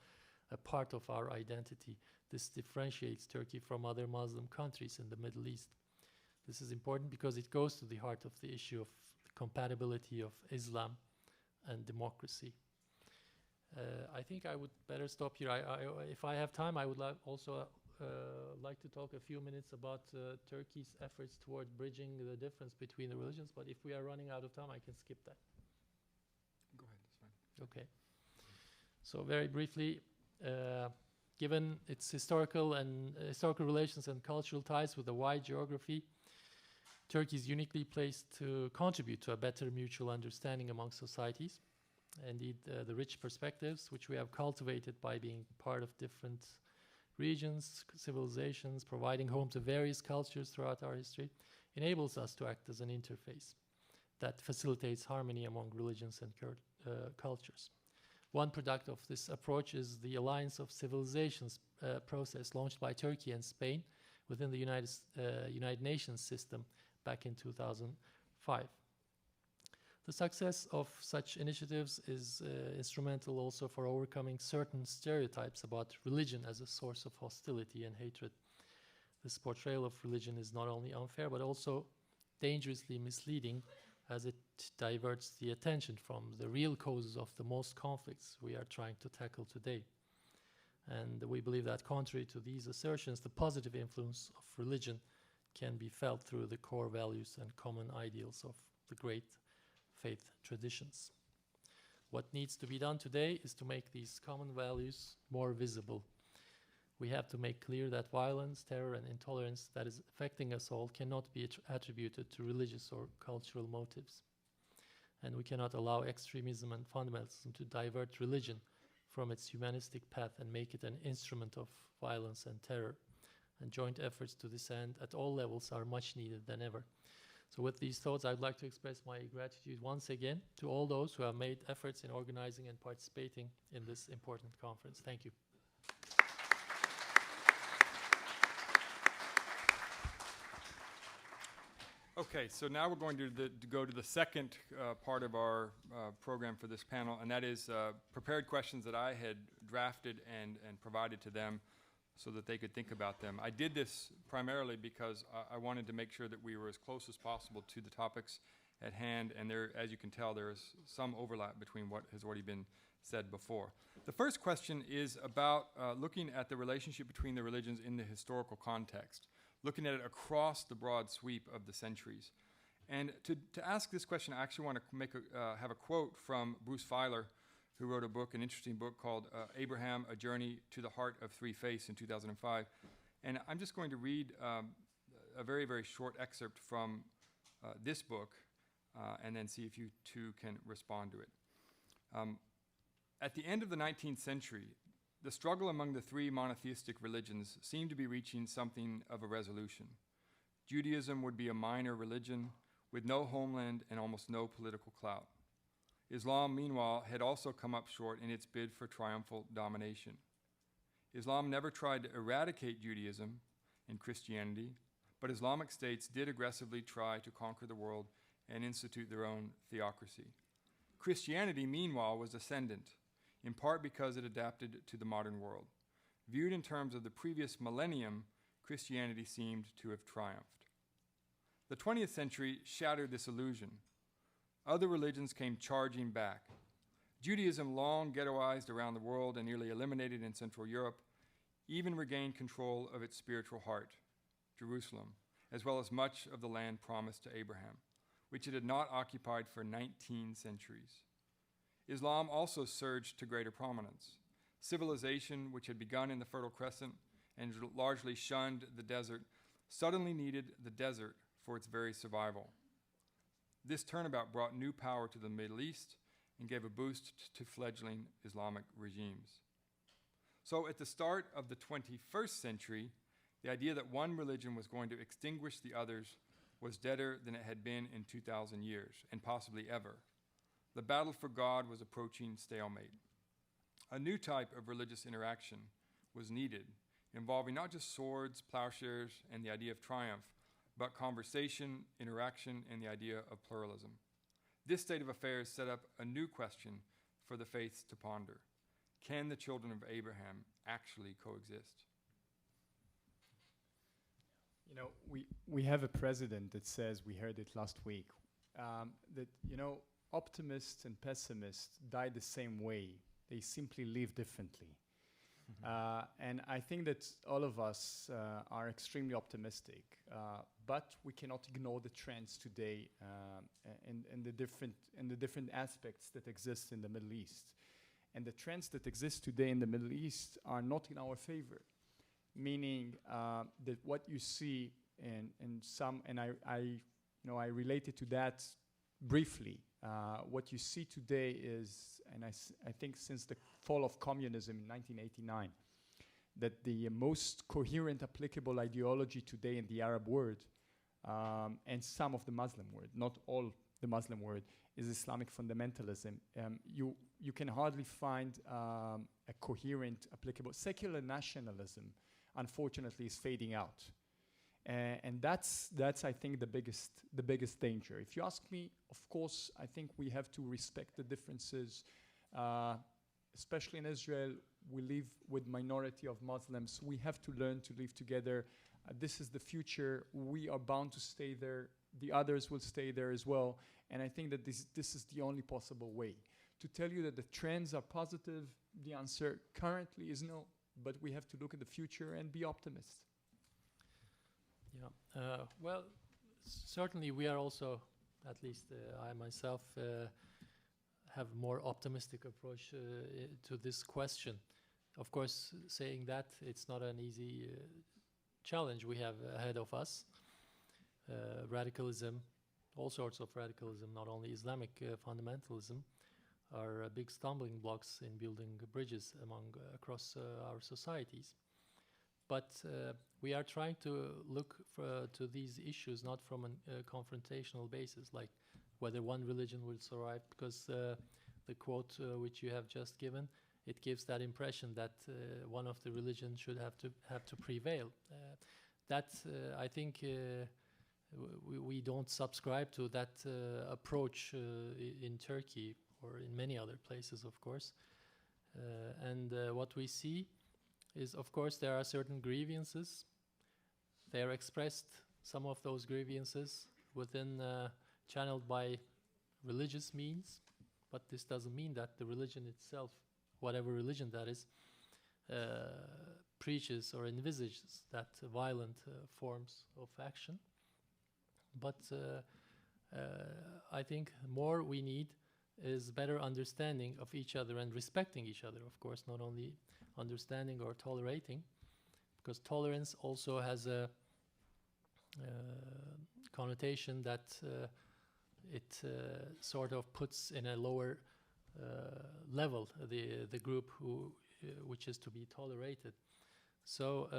a part of our identity. This differentiates Turkey from other Muslim countries in the Middle East. This is important because it goes to the heart of the issue of the compatibility of Islam and democracy. I think I would better stop here. If I have time, I would also like to talk a few minutes about Turkey's efforts toward bridging the difference between the religions, but if we are running out of time, I can skip that. Go ahead, that's fine. Okay. So very briefly, given its historical relations and cultural ties with a wide geography, Turkey is uniquely placed to contribute to a better mutual understanding among societies. Indeed, the rich perspectives which we have cultivated by being part of different regions, civilizations, providing home to various cultures throughout our history, enables us to act as an interface that facilitates harmony among religions and cultures. One product of this approach is the Alliance of Civilizations process launched by Turkey and Spain within the United Nations system back in 2005. The success of such initiatives is instrumental also for overcoming certain stereotypes about religion as a source of hostility and hatred. This portrayal of religion is not only unfair but also dangerously misleading, as it diverts the attention from the real causes of the most conflicts we are trying to tackle today. And we believe that contrary to these assertions, the positive influence of religion can be felt through the core values and common ideals of the great faith traditions. What needs to be done today is to make these common values more visible. We have to make clear that violence, terror, and intolerance that is affecting us all cannot be attributed to religious or cultural motives. And we cannot allow extremism and fundamentalism to divert religion from its humanistic path and make it an instrument of violence and terror. And joint efforts to this end at all levels are much needed than ever. So with these thoughts, I'd like to express my gratitude once again to all those who have made efforts in organizing and participating in this important conference. Thank you. Okay, so now we're going to go to the second part of our program for this panel, and that is prepared questions that I had drafted and provided to them so that they could think about them. I did this primarily because I wanted to make sure that we were as close as possible to the topics at hand, and there, as you can tell, there is some overlap between what has already been said before. The first question is about looking at the relationship between the religions in the historical context, looking at it across the broad sweep of the centuries. And to ask this question, I actually want to have a quote from Bruce Feiler, who wrote a book, an interesting book called Abraham, A Journey to the Heart of Three Faiths in 2005. And I'm just going to read a very, very short excerpt from this book and then see if you two can respond to it. At the end of the 19th century, the struggle among the three monotheistic religions seemed to be reaching something of a resolution. Judaism would be a minor religion with no homeland and almost no political clout. Islam, meanwhile, had also come up short in its bid for triumphal domination. Islam never tried to eradicate Judaism and Christianity, but Islamic states did aggressively try to conquer the world and institute their own theocracy. Christianity, meanwhile, was ascendant, in part because it adapted to the modern world. Viewed in terms of the previous millennium, Christianity seemed to have triumphed. The 20th century shattered this illusion. Other religions came charging back. Judaism, long ghettoized around the world and nearly eliminated in Central Europe, even regained control of its spiritual heart, Jerusalem, as well as much of the land promised to Abraham, which it had not occupied for 19 centuries. Islam also surged to greater prominence. Civilization, which had begun in the Fertile Crescent and largely shunned the desert, suddenly needed the desert for its very survival. This turnabout brought new power to the Middle East and gave a boost to fledgling Islamic regimes. So at the start of the 21st century, the idea that one religion was going to extinguish the others was deader than it had been in 2,000 years, and possibly ever. The battle for God was approaching stalemate. A new type of religious interaction was needed, involving not just swords, plowshares, and the idea of triumph, but conversation, interaction, and the idea of pluralism. This state of affairs set up a new question for the faiths to ponder. Can the children of Abraham actually coexist? You know, we have a president that says, we heard it last week, that, optimists and pessimists die the same way. They simply live differently. And I think that all of us are extremely optimistic, but we cannot ignore the trends today and the different aspects that exist in the Middle East. And the trends that exist today in the Middle East are not in our favor, meaning that what you see in some, and I related to that briefly. What you see today is, and I think since the fall of communism in 1989, that the most coherent applicable ideology today in the Arab world and some of the Muslim world, not all the Muslim world, is Islamic fundamentalism. You can hardly find a coherent applicable. Secular nationalism, unfortunately, is fading out. And that's I think the biggest danger. If you ask me, of course, I think we have to respect the differences. Especially in Israel, we live with minority of Muslims. We have to learn to live together. This is the future. We are bound to stay there. The others will stay there as well. And I think that this is the only possible way. To tell you that the trends are positive, the answer currently is no. But we have to look at the future and be optimists. Yeah. Well, certainly we are also, at least I myself, have a more optimistic approach to this question. Of course, saying that, it's not an easy challenge we have ahead of us. Radicalism, all sorts of radicalism, not only Islamic fundamentalism, are big stumbling blocks in building bridges across our societies. But we are trying to look to these issues not from a confrontational basis, like whether one religion will survive, because the quote which you have just given, it gives that impression that one of the religions should have to prevail. I think we don't subscribe to that approach in Turkey or in many other places, of course. And what we see is, of course, there are certain grievances. They are expressed, some of those grievances, within channeled by religious means, but this doesn't mean that the religion itself, whatever religion that is, preaches or envisages that violent forms of action. But I think more we need is better understanding of each other and respecting each other, of course, not only understanding or tolerating, because tolerance also has a connotation that it sort of puts in a lower level the group which is to be tolerated. So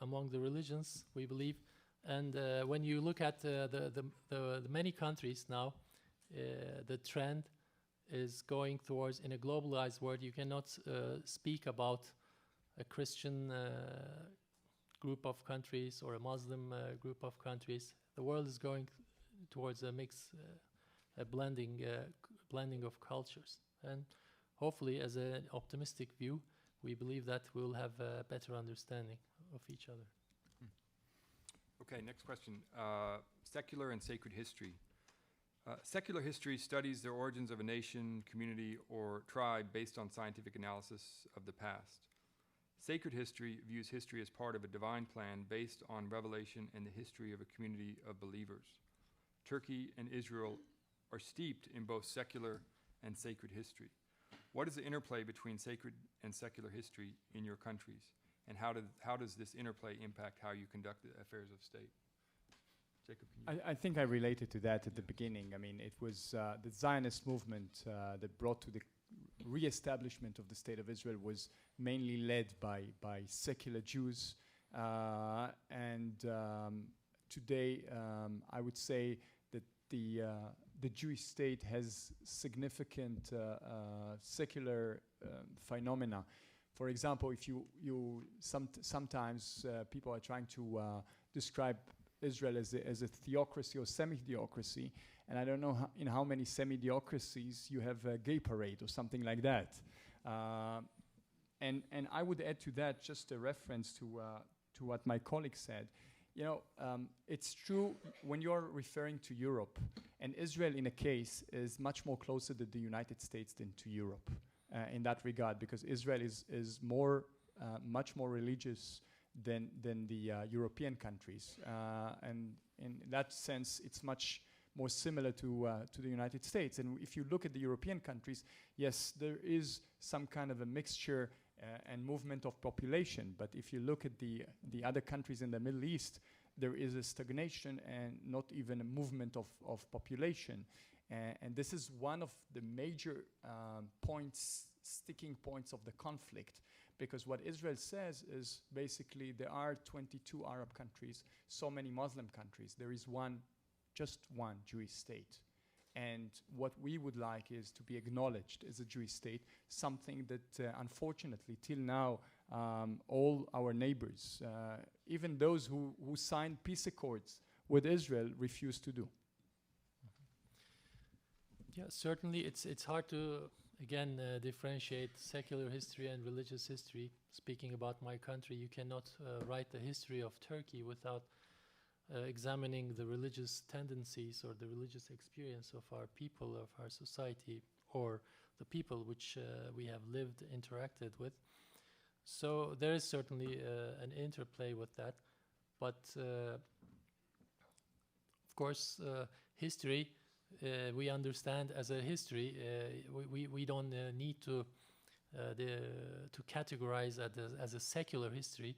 among the religions, we believe, and when you look at the many countries now, the trend is going towards, in a globalized world, you cannot speak about a Christian group of countries or a Muslim group of countries. The world is going towards a mix, a blending blending of cultures. And hopefully, as an optimistic view, we believe that we'll have a better understanding of each other. Okay, next question. Secular and sacred history. Secular history studies the origins of a nation, community, or tribe based on scientific analysis of the past. Sacred history views history as part of a divine plan based on revelation and the history of a community of believers. Turkey and Israel are steeped in both secular and sacred history. What is the interplay between sacred and secular history in your countries? And how does this interplay impact how you conduct the affairs of state? Jacob, can you? I think I related to that at the beginning. I mean, it was the Zionist movement that brought to the re-establishment of the State of Israel was mainly led by secular Jews. And today, I would say that the Jewish state has significant secular phenomena. For example, if sometimes people are trying to describe Israel as a theocracy or semi-theocracy, and I don't know in how many semi-theocracies you have a gay parade or something like that. And I would add to that just a reference to what my colleague said. You know, it's true when you're referring to Europe, and Israel in a case is much more closer to the United States than to Europe in that regard, because Israel is much more religious than the European countries, and in that sense, it's much more similar to the United States. And if you look at the European countries, yes, there is some kind of a mixture and movement of population. But if you look at the other countries in the Middle East, there is a stagnation and not even a movement of population. And this is one of the major sticking points of the conflict. Because what Israel says is basically there are 22 Arab countries, so many Muslim countries. There is just one Jewish state. And what we would like is to be acknowledged as a Jewish state, something that unfortunately till now all our neighbors, even those who signed peace accords with Israel, refuse to do. Yeah, certainly it's hard to, again, differentiate secular history and religious history. Speaking about my country, you cannot write the history of Turkey without examining the religious tendencies or the religious experience of our people, of our society, or the people which we have lived, interacted with. So there is certainly an interplay with that. But of course, history, we understand as a history, we don't need to categorize it as a secular history.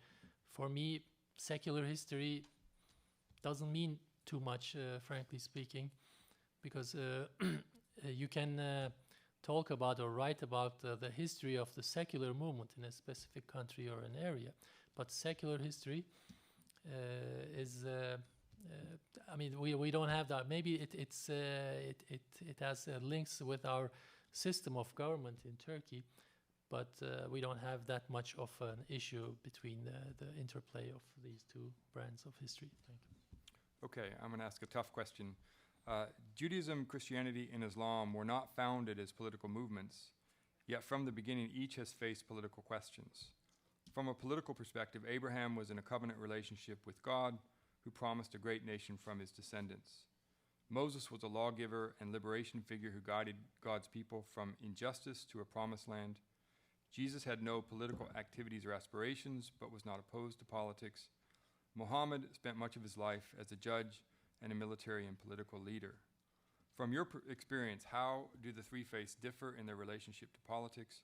For me, secular history doesn't mean too much, frankly speaking, because you can talk about or write about the history of the secular movement in a specific country or an area, but secular history is I mean, we don't have that. Maybe it has links with our system of government in Turkey, but we don't have that much of an issue between the interplay of these two brands of history. Thank you. Okay, I'm going to ask a tough question. Judaism, Christianity, and Islam were not founded as political movements, yet from the beginning each has faced political questions. From a political perspective, Abraham was in a covenant relationship with God, who promised a great nation from his descendants. Moses was a lawgiver and liberation figure who guided God's people from injustice to a promised land. Jesus had no political activities or aspirations, but was not opposed to politics. Muhammad spent much of his life as a judge and a military and political leader. From your experience, how do the three faiths differ in their relationship to politics,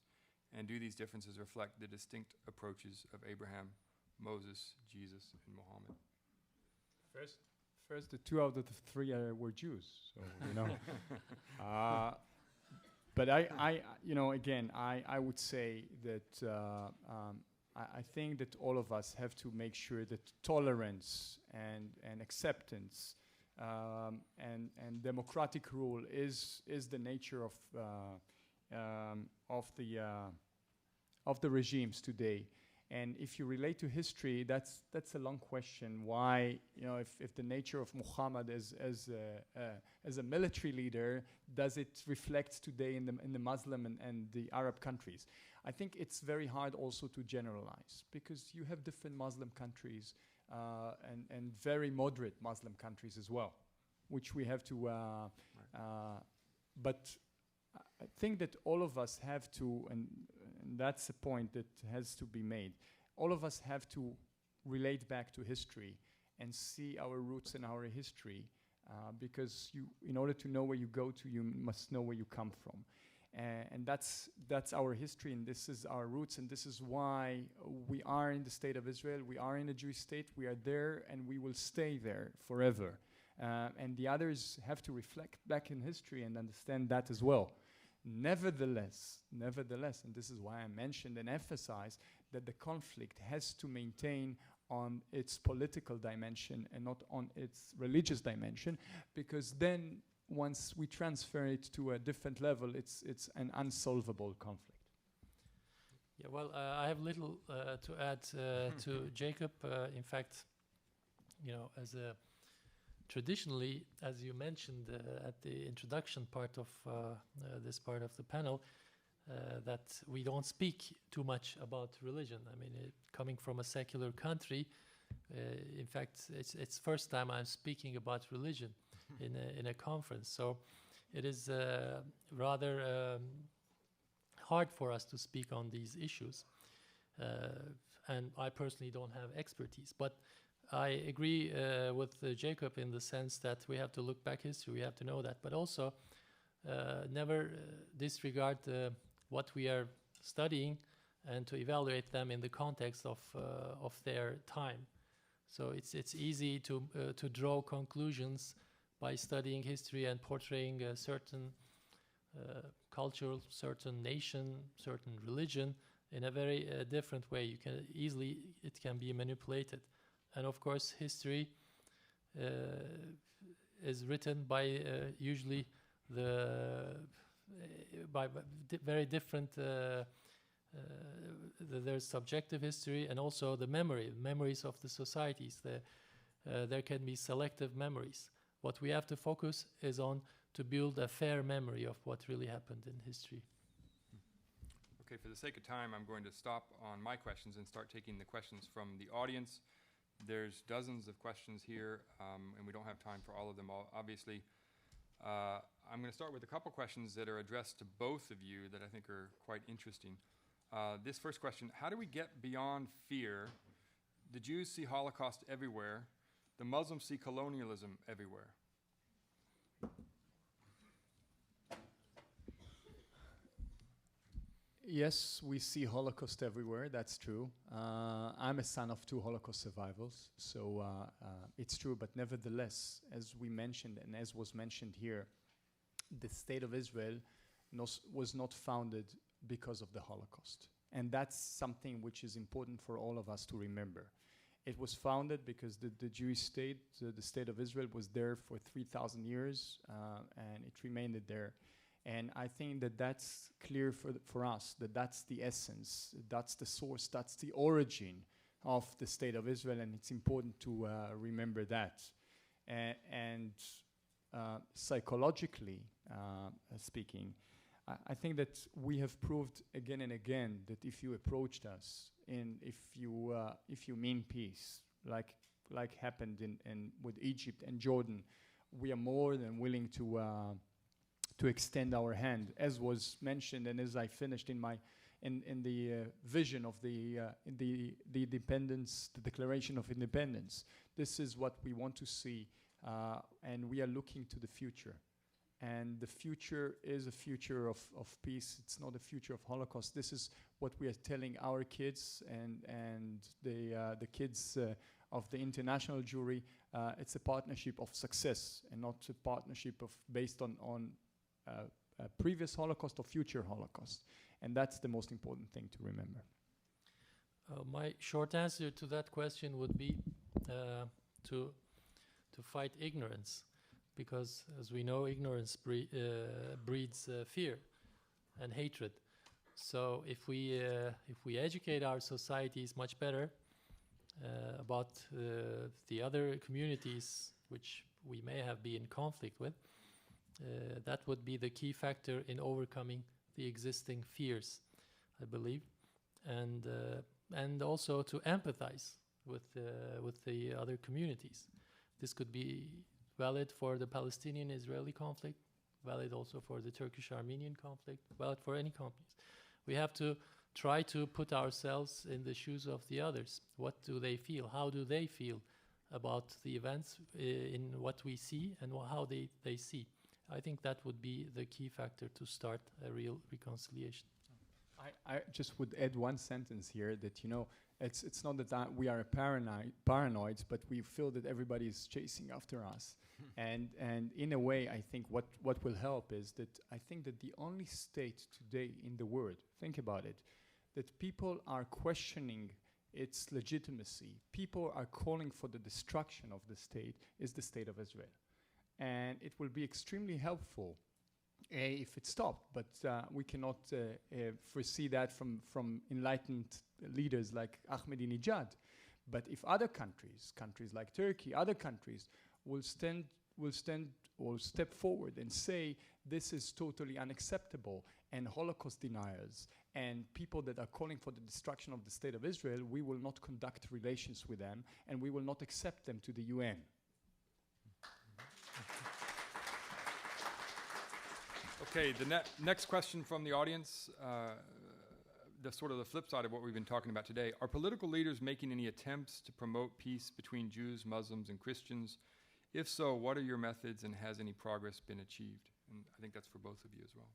and do these differences reflect the distinct approaches of Abraham, Moses, Jesus, and Muhammad? First, the two out of the three were Jews, so you know. But I would say that I think that all of us have to make sure that tolerance and acceptance and democratic rule is the nature of the regimes today. And if you relate to history, that's a long question. Why, if the nature of Muhammad as a military leader, does it reflect today in the Muslim and the Arab countries? I think it's very hard also to generalize, because you have different Muslim countries and very moderate Muslim countries as well, which we have to. But I think that all of us have to, and that's a point that has to be made. All of us have to relate back to history and see our roots in our history, because in order to know where you go to, you must know where you come from. And that's our history, and this is our roots, and this is why we are in the state of Israel. We are in a Jewish state. We are there, and we will stay there forever. And the others have to reflect back in history and understand that as well. Nevertheless, and this is why I mentioned and emphasized that the conflict has to maintain on its political dimension and not on its religious dimension, because then once we transfer it to a different level, it's an unsolvable conflict. Yeah, well, I have little to add to Jacob. In fact, traditionally, as you mentioned at the introduction part of this part of the panel, that we don't speak too much about religion. I mean, coming from a secular country, in fact, it's first time I'm speaking about religion in a conference. So it is rather hard for us to speak on these issues. And I personally don't have expertise. But I agree with Jacob in the sense that we have to look back history, we have to know that, but also never disregard what we are studying and to evaluate them in the context of their time. So it's easy to draw conclusions by studying history and portraying a certain culture, certain nation, certain religion in a very different way. It can be manipulated. And of course, history is written by usually by very different. There's subjective history and also the memories of the societies. There can be selective memories. What we have to focus is on to build a fair memory of what really happened in history. Okay, for the sake of time, I'm going to stop on my questions and start taking the questions from the audience. There's dozens of questions here, and we don't have time for all of them, obviously. I'm going to start with a couple questions that are addressed to both of you that I think are quite interesting. This first question, how do we get beyond fear? The Jews see Holocaust everywhere. The Muslims see colonialism everywhere. Yes, we see Holocaust everywhere, that's true. I'm a son of 2 Holocaust survivors, so it's true, but nevertheless, as we mentioned and as was mentioned here, the state of Israel was not founded because of the Holocaust. And that's something which is important for all of us to remember. It was founded because the Jewish state, the state of Israel, was there for 3,000 years, and it remained there. And I think that that's clear for us, that that's the essence, that's the source, that's the origin of the state of Israel, and it's important to remember that. And psychologically speaking, I think that we have proved again and again that if you approached us and if you mean peace, like happened with Egypt and Jordan, we are more than willing to extend our hand, as was mentioned and as I finished in the vision of the independence, the Declaration of Independence. This is what we want to see, and we are looking to the future. And the future is a future of peace. It's not a future of Holocaust. This is what we are telling our kids and the kids of the international jury. It's a partnership of success and not a partnership based on a previous Holocaust or future Holocaust. And that's the most important thing to remember. My short answer to that question would be to fight ignorance. Because, as we know, ignorance breeds fear and hatred. So if we educate our societies much better about the other communities which we may have been in conflict with, that would be the key factor in overcoming the existing fears, I believe, and also to empathize with the other communities. This could be valid for the Palestinian-Israeli conflict, valid also for the Turkish-Armenian conflict, valid for any conflict. We have to try to put ourselves in the shoes of the others. What do they feel? How do they feel about the events in what we see and how they see? I think that would be the key factor to start a real reconciliation. I just would add one sentence here that, you know, it's not that we are paranoids, but we feel that everybody is chasing after us. And in a way, I think what will help is that I think that the only state today in the world, think about it, that people are questioning its legitimacy, people are calling for the destruction of the state, is the state of Israel. And it will be extremely helpful if it stopped, but we cannot foresee that from enlightened leaders like Ahmadinejad. But if other countries like Turkey, other countries will step forward and say this is totally unacceptable, and Holocaust deniers and people that are calling for the destruction of the state of Israel, we will not conduct relations with them and we will not accept them to the UN. Okay, the next question from the audience, the sort of the flip side of what we've been talking about today. Are political leaders making any attempts to promote peace between Jews, Muslims, and Christians? If so, what are your methods and has any progress been achieved? And I think that's for both of you as well.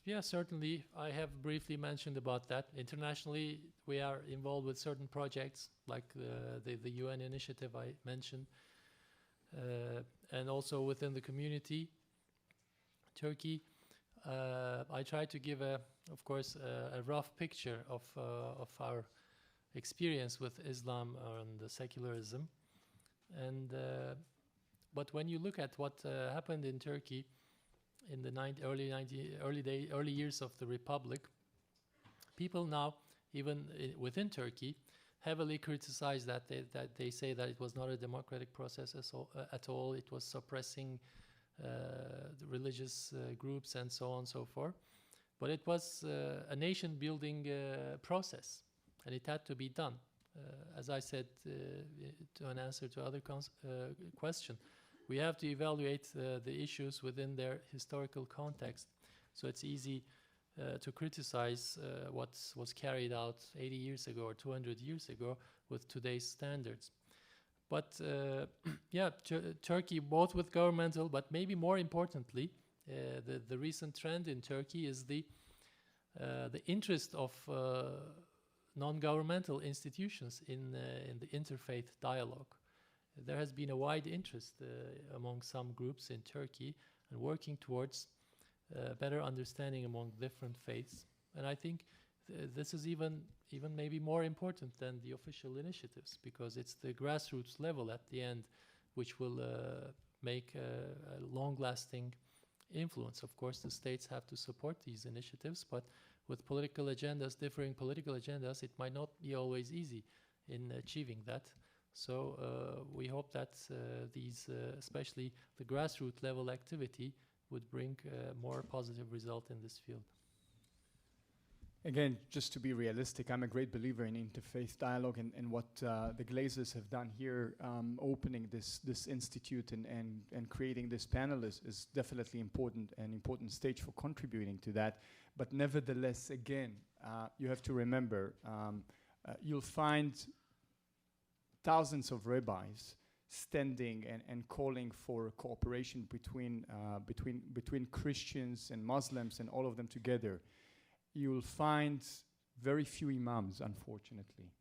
Yeah, certainly. I have briefly mentioned about that. Internationally, we are involved with certain projects like the UN initiative I mentioned. And also within the community, Turkey, I try to give of course, a rough picture of our experience with Islam and the secularism. And but when you look at what happened in Turkey in the early years of the Republic, people now, even within Turkey, heavily criticize that they say that it was not a democratic process at all. It was suppressing the religious groups and so on and so forth. But it was a nation-building process, and it had to be done. As I said to an answer to other question, we have to evaluate the issues within their historical context. So it's easy to criticize what was carried out 80 years ago or 200 years ago with today's standards. But yeah, Turkey, both with governmental, but maybe more importantly, the recent trend in Turkey is the interest of non-governmental institutions in the interfaith dialogue. There has been a wide interest among some groups in Turkey and working towards better understanding among different faiths. And I think this is even maybe more important than the official initiatives, because it's the grassroots level at the end which will make a long-lasting influence. Of course, the states have to support these initiatives, but with political agendas, differing political agendas, it might not be always easy in achieving that. So we hope that these, especially the grassroots level activity, would bring a more positive result in this field. Again, just to be realistic, I'm a great believer in interfaith dialogue, and what the Glazers have done here, opening this institute and creating this panel is definitely an important stage for contributing to that. But nevertheless, again, you have to remember, you'll find thousands of rabbis standing and calling for cooperation between Christians and Muslims and all of them together. You'll find very few imams, unfortunately,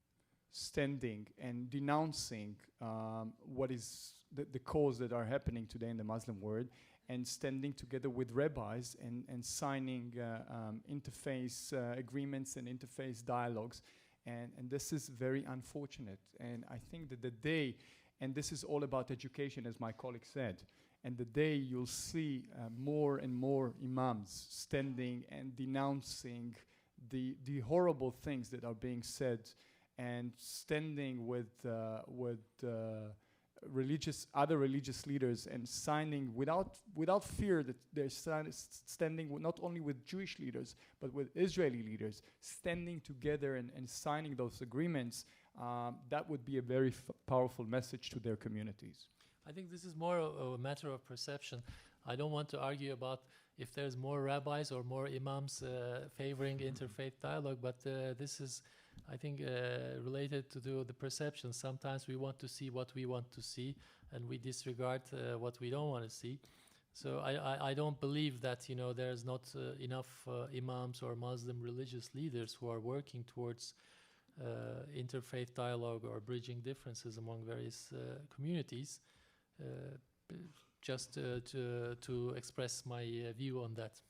standing and denouncing what is the cause that are happening today in the Muslim world, and standing together with rabbis and signing interfaith agreements and interfaith dialogues. And this is very unfortunate. And I think that the day, and this is all about education, as my colleague said, And the day you'll see more and more imams standing and denouncing the horrible things that are being said, and standing with other religious leaders and signing without fear that they're standing not only with Jewish leaders but with Israeli leaders, standing together and signing those agreements, that would be a very powerful message to their communities. I think this is more a matter of perception. I don't want to argue about if there's more rabbis or more imams favoring interfaith dialogue, but this is, I think, related to the perception. Sometimes we want to see what we want to see, and we disregard what we don't want to see. So I don't believe that, you know, there's not enough imams or Muslim religious leaders who are working towards interfaith dialogue or bridging differences among various communities. Just to express my view on that.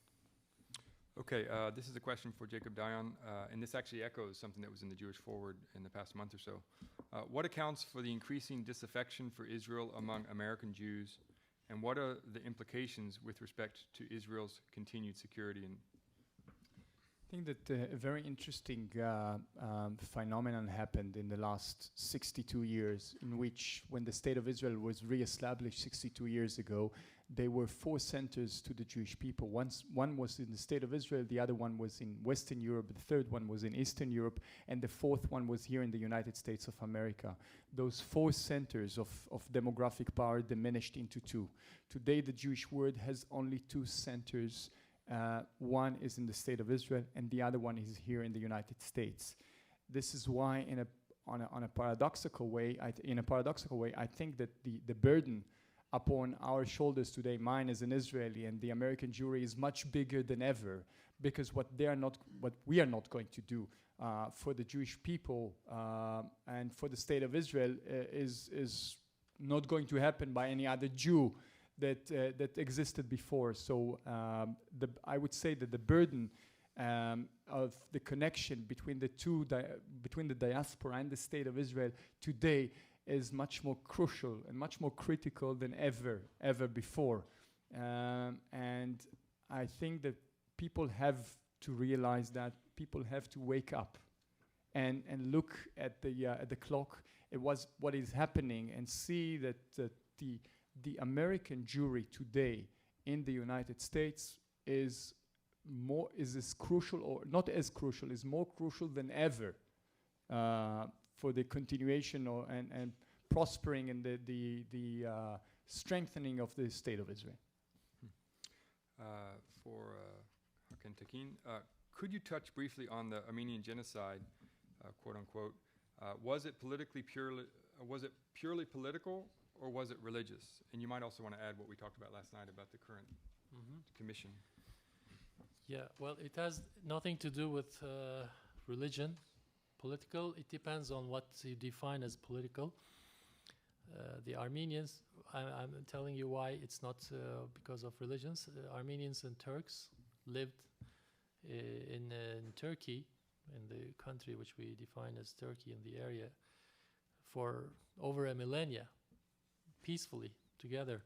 Okay, this is a question for Jacob Diane, and this actually echoes something that was in the Jewish Forward in the past month or so. What accounts for the increasing disaffection for Israel among American Jews, and what are the implications with respect to Israel's continued security? And I think that a very interesting phenomenon happened in the last 62 years, in which, when the State of Israel was re-established 62 years ago, there were 4 centers to the Jewish people. One was in the State of Israel, the other one was in Western Europe, the third one was in Eastern Europe, and the fourth one was here in the United States of America. Those 4 centers of demographic power diminished into 2. Today, the Jewish world has only 2 centers. One is in the State of Israel, and the other one is here in the United States. This is why, on a paradoxical way, I think that the burden upon our shoulders today, mine as an Israeli and the American Jewry, is much bigger than ever, because what we are not going to do for the Jewish people and for the State of Israel is not going to happen by any other Jew that existed before. So I would say that the burden of the connection between the two, between the diaspora and the State of Israel today, is much more crucial and much more critical than ever before. And I think that people have to realize that. People have to wake up and look at the clock at what is happening, and see that the American Jewry today in the United States is as crucial, or not as crucial, is more crucial than ever for the continuation and prospering and the strengthening of the State of Israel. For Hakan Tekin, could you touch briefly on the Armenian genocide, quote unquote? Was it purely political, or was it religious? And you might also want to add what we talked about last night about the current commission. Yeah, well, it has nothing to do with religion. Political, it depends on what you define as political. The Armenians, I'm telling you why it's not because of religions. Armenians and Turks lived in Turkey, in the country which we define as Turkey, in the area, for over a millennia, peacefully together,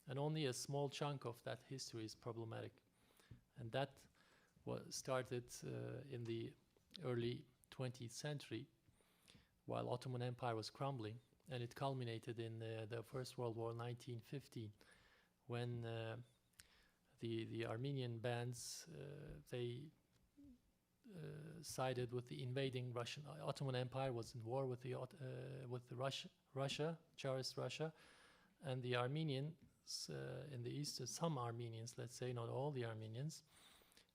and only a small chunk of that history is problematic. And that was started in the early 20th century, while Ottoman Empire was crumbling, and it culminated in the First World War, 1915, when the Armenian bands they sided with the invading Russian. Ottoman Empire was in war with the Russia, Tsarist Russia, and the Armenians in the east, some Armenians, let's say, not all the Armenians,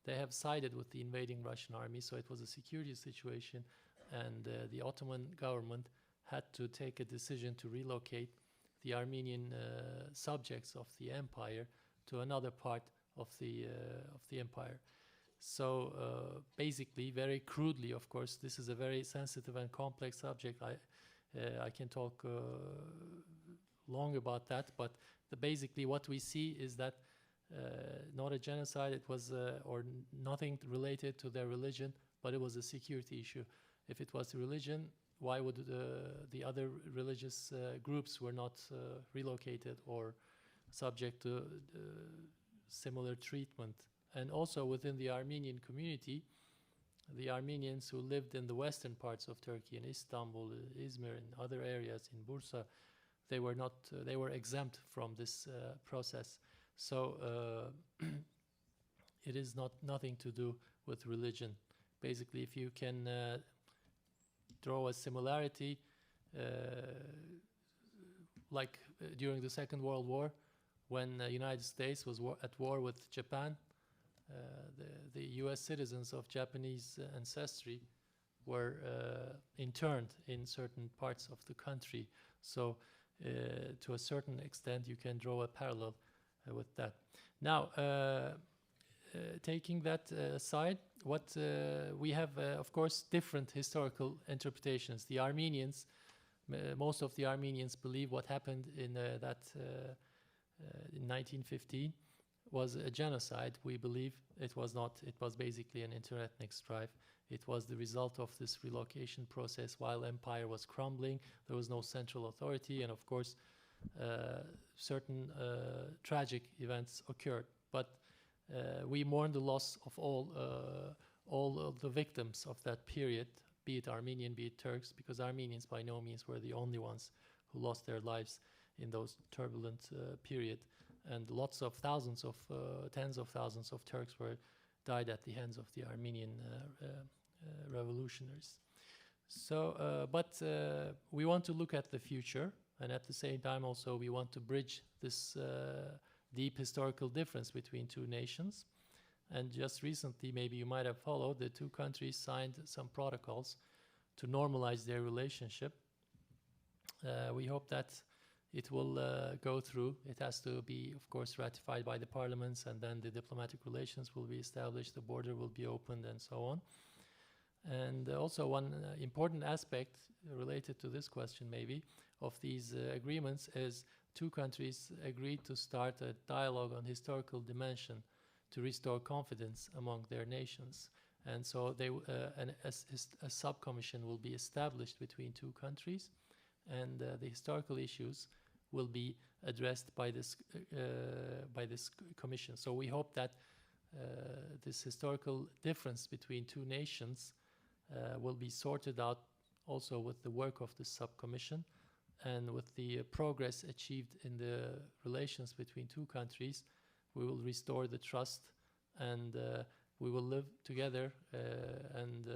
they have sided with the invading Russian army. So it was a security situation, and the Ottoman government had to take a decision to relocate the Armenian subjects of the empire to another part of the empire. So basically, very crudely, of course, this is a very sensitive and complex subject. I can talk long about that, but basically what we see is that not a genocide, it was, or nothing related to their religion, but it was a security issue. If it was religion, why would the other religious groups were not relocated or subject to similar treatment. And also within the Armenian community, the Armenians who lived in the western parts of Turkey, in Istanbul, Izmir, and other areas, in Bursa, they were not. They were exempt from this process. So it is nothing to do with religion. Basically, if you can draw a similarity, like during the Second World War, when the United States was at war with Japan, the U.S. citizens of Japanese ancestry were interned in certain parts of the country. So to a certain extent, you can draw a parallel with that. Now, taking that aside, what we have, of course, different historical interpretations. The Armenians, most of the Armenians believe what happened in in 1915 was a genocide. We believe it was not. It was basically an interethnic strife. It was the result of this relocation process while empire was crumbling. There was no central authority, and of course, certain tragic events occurred. But we mourn the loss of all of the victims of that period, be it Armenian, be it Turks, because Armenians by no means were the only ones who lost their lives in those turbulent period. And lots of thousands of, tens of thousands of Turks died at the hands of the Armenian revolutionaries. So, but we want to look at the future, and at the same time also we want to bridge this deep historical difference between two nations. And just recently, maybe you might have followed, the two countries signed some protocols to normalize their relationship. We hope that it will go through. It has to be, of course, ratified by the parliaments, and then the diplomatic relations will be established, the border will be opened, and so on. And also one important aspect related to this question, maybe, of these agreements is two countries agreed to start a dialogue on historical dimension to restore confidence among their nations. And so a sub-commission will be established between two countries, and the historical issues will be addressed by this commission. So we hope that this historical difference between two nations will be sorted out also with the work of the sub-commission, and with the progress achieved in the relations between two countries, we will restore the trust, and we will live together and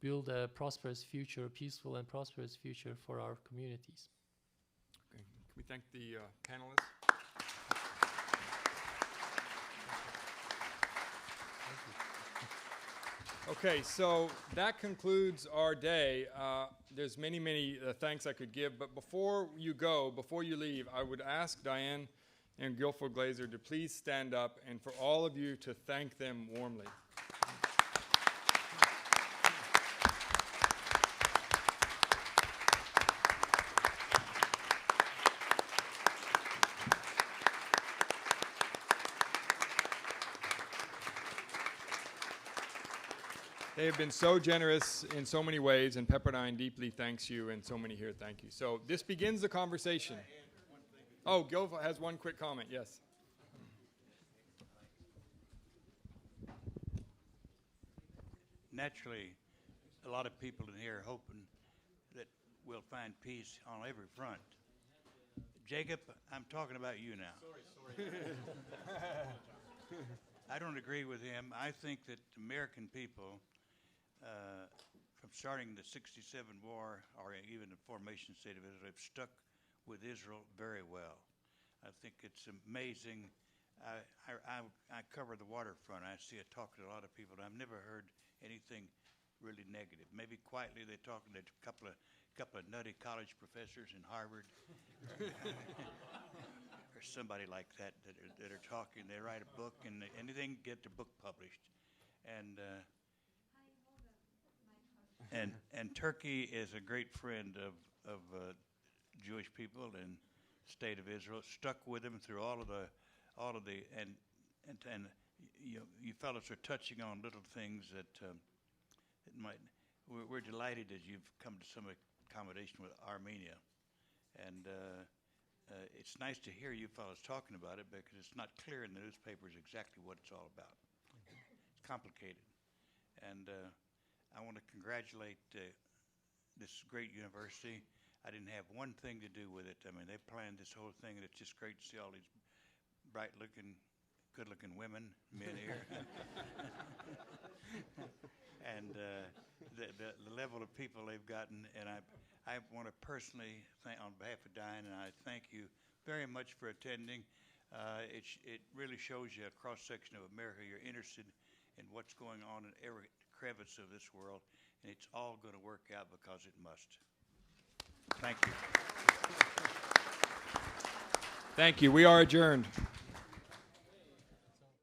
build a prosperous future, peaceful and prosperous future for our communities. Okay. Can we thank the panelists? Okay, so that concludes our day. There's many thanks I could give, but before you leave, I would ask Diane and Guilford Glazer to please stand up, and for all of you to thank them warmly. They have been so generous in so many ways, and Pepperdine deeply thanks you, and so many here thank you. So this begins the conversation. Oh, Guilford has one quick comment, yes. Naturally, a lot of people in here are hoping that we'll find peace on every front. Jacob, I'm talking about you now. Sorry. I don't agree with him. I think that American people, from starting the '67 war or even the formation state of Israel, have stuck with Israel very well. I think it's amazing. I cover the waterfront. I talk to a lot of people, and I've never heard anything really negative. Maybe quietly they talk to a couple of nutty college professors in Harvard or somebody like that are talking. They write a book, and anything to get their book published. And Turkey is a great friend of Jewish people and state of Israel. Stuck with them through all of the and you fellows are touching on little things that we're delighted that you've come to some accommodation with Armenia, and it's nice to hear you fellows talking about it because it's not clear in the newspapers exactly what it's all about. It's complicated. And I want to congratulate this great university. I didn't have one thing to do with it. I mean, they planned this whole thing, and it's just great to see all these bright-looking, good-looking women, men here. And the level of people they've gotten, and I want to personally thank, on behalf of Diane, and I thank you very much for attending. It really shows you a cross-section of America. You're interested in what's going on in every crevice of this world, and it's all going to work out because it must. Thank you. Thank you. We are adjourned.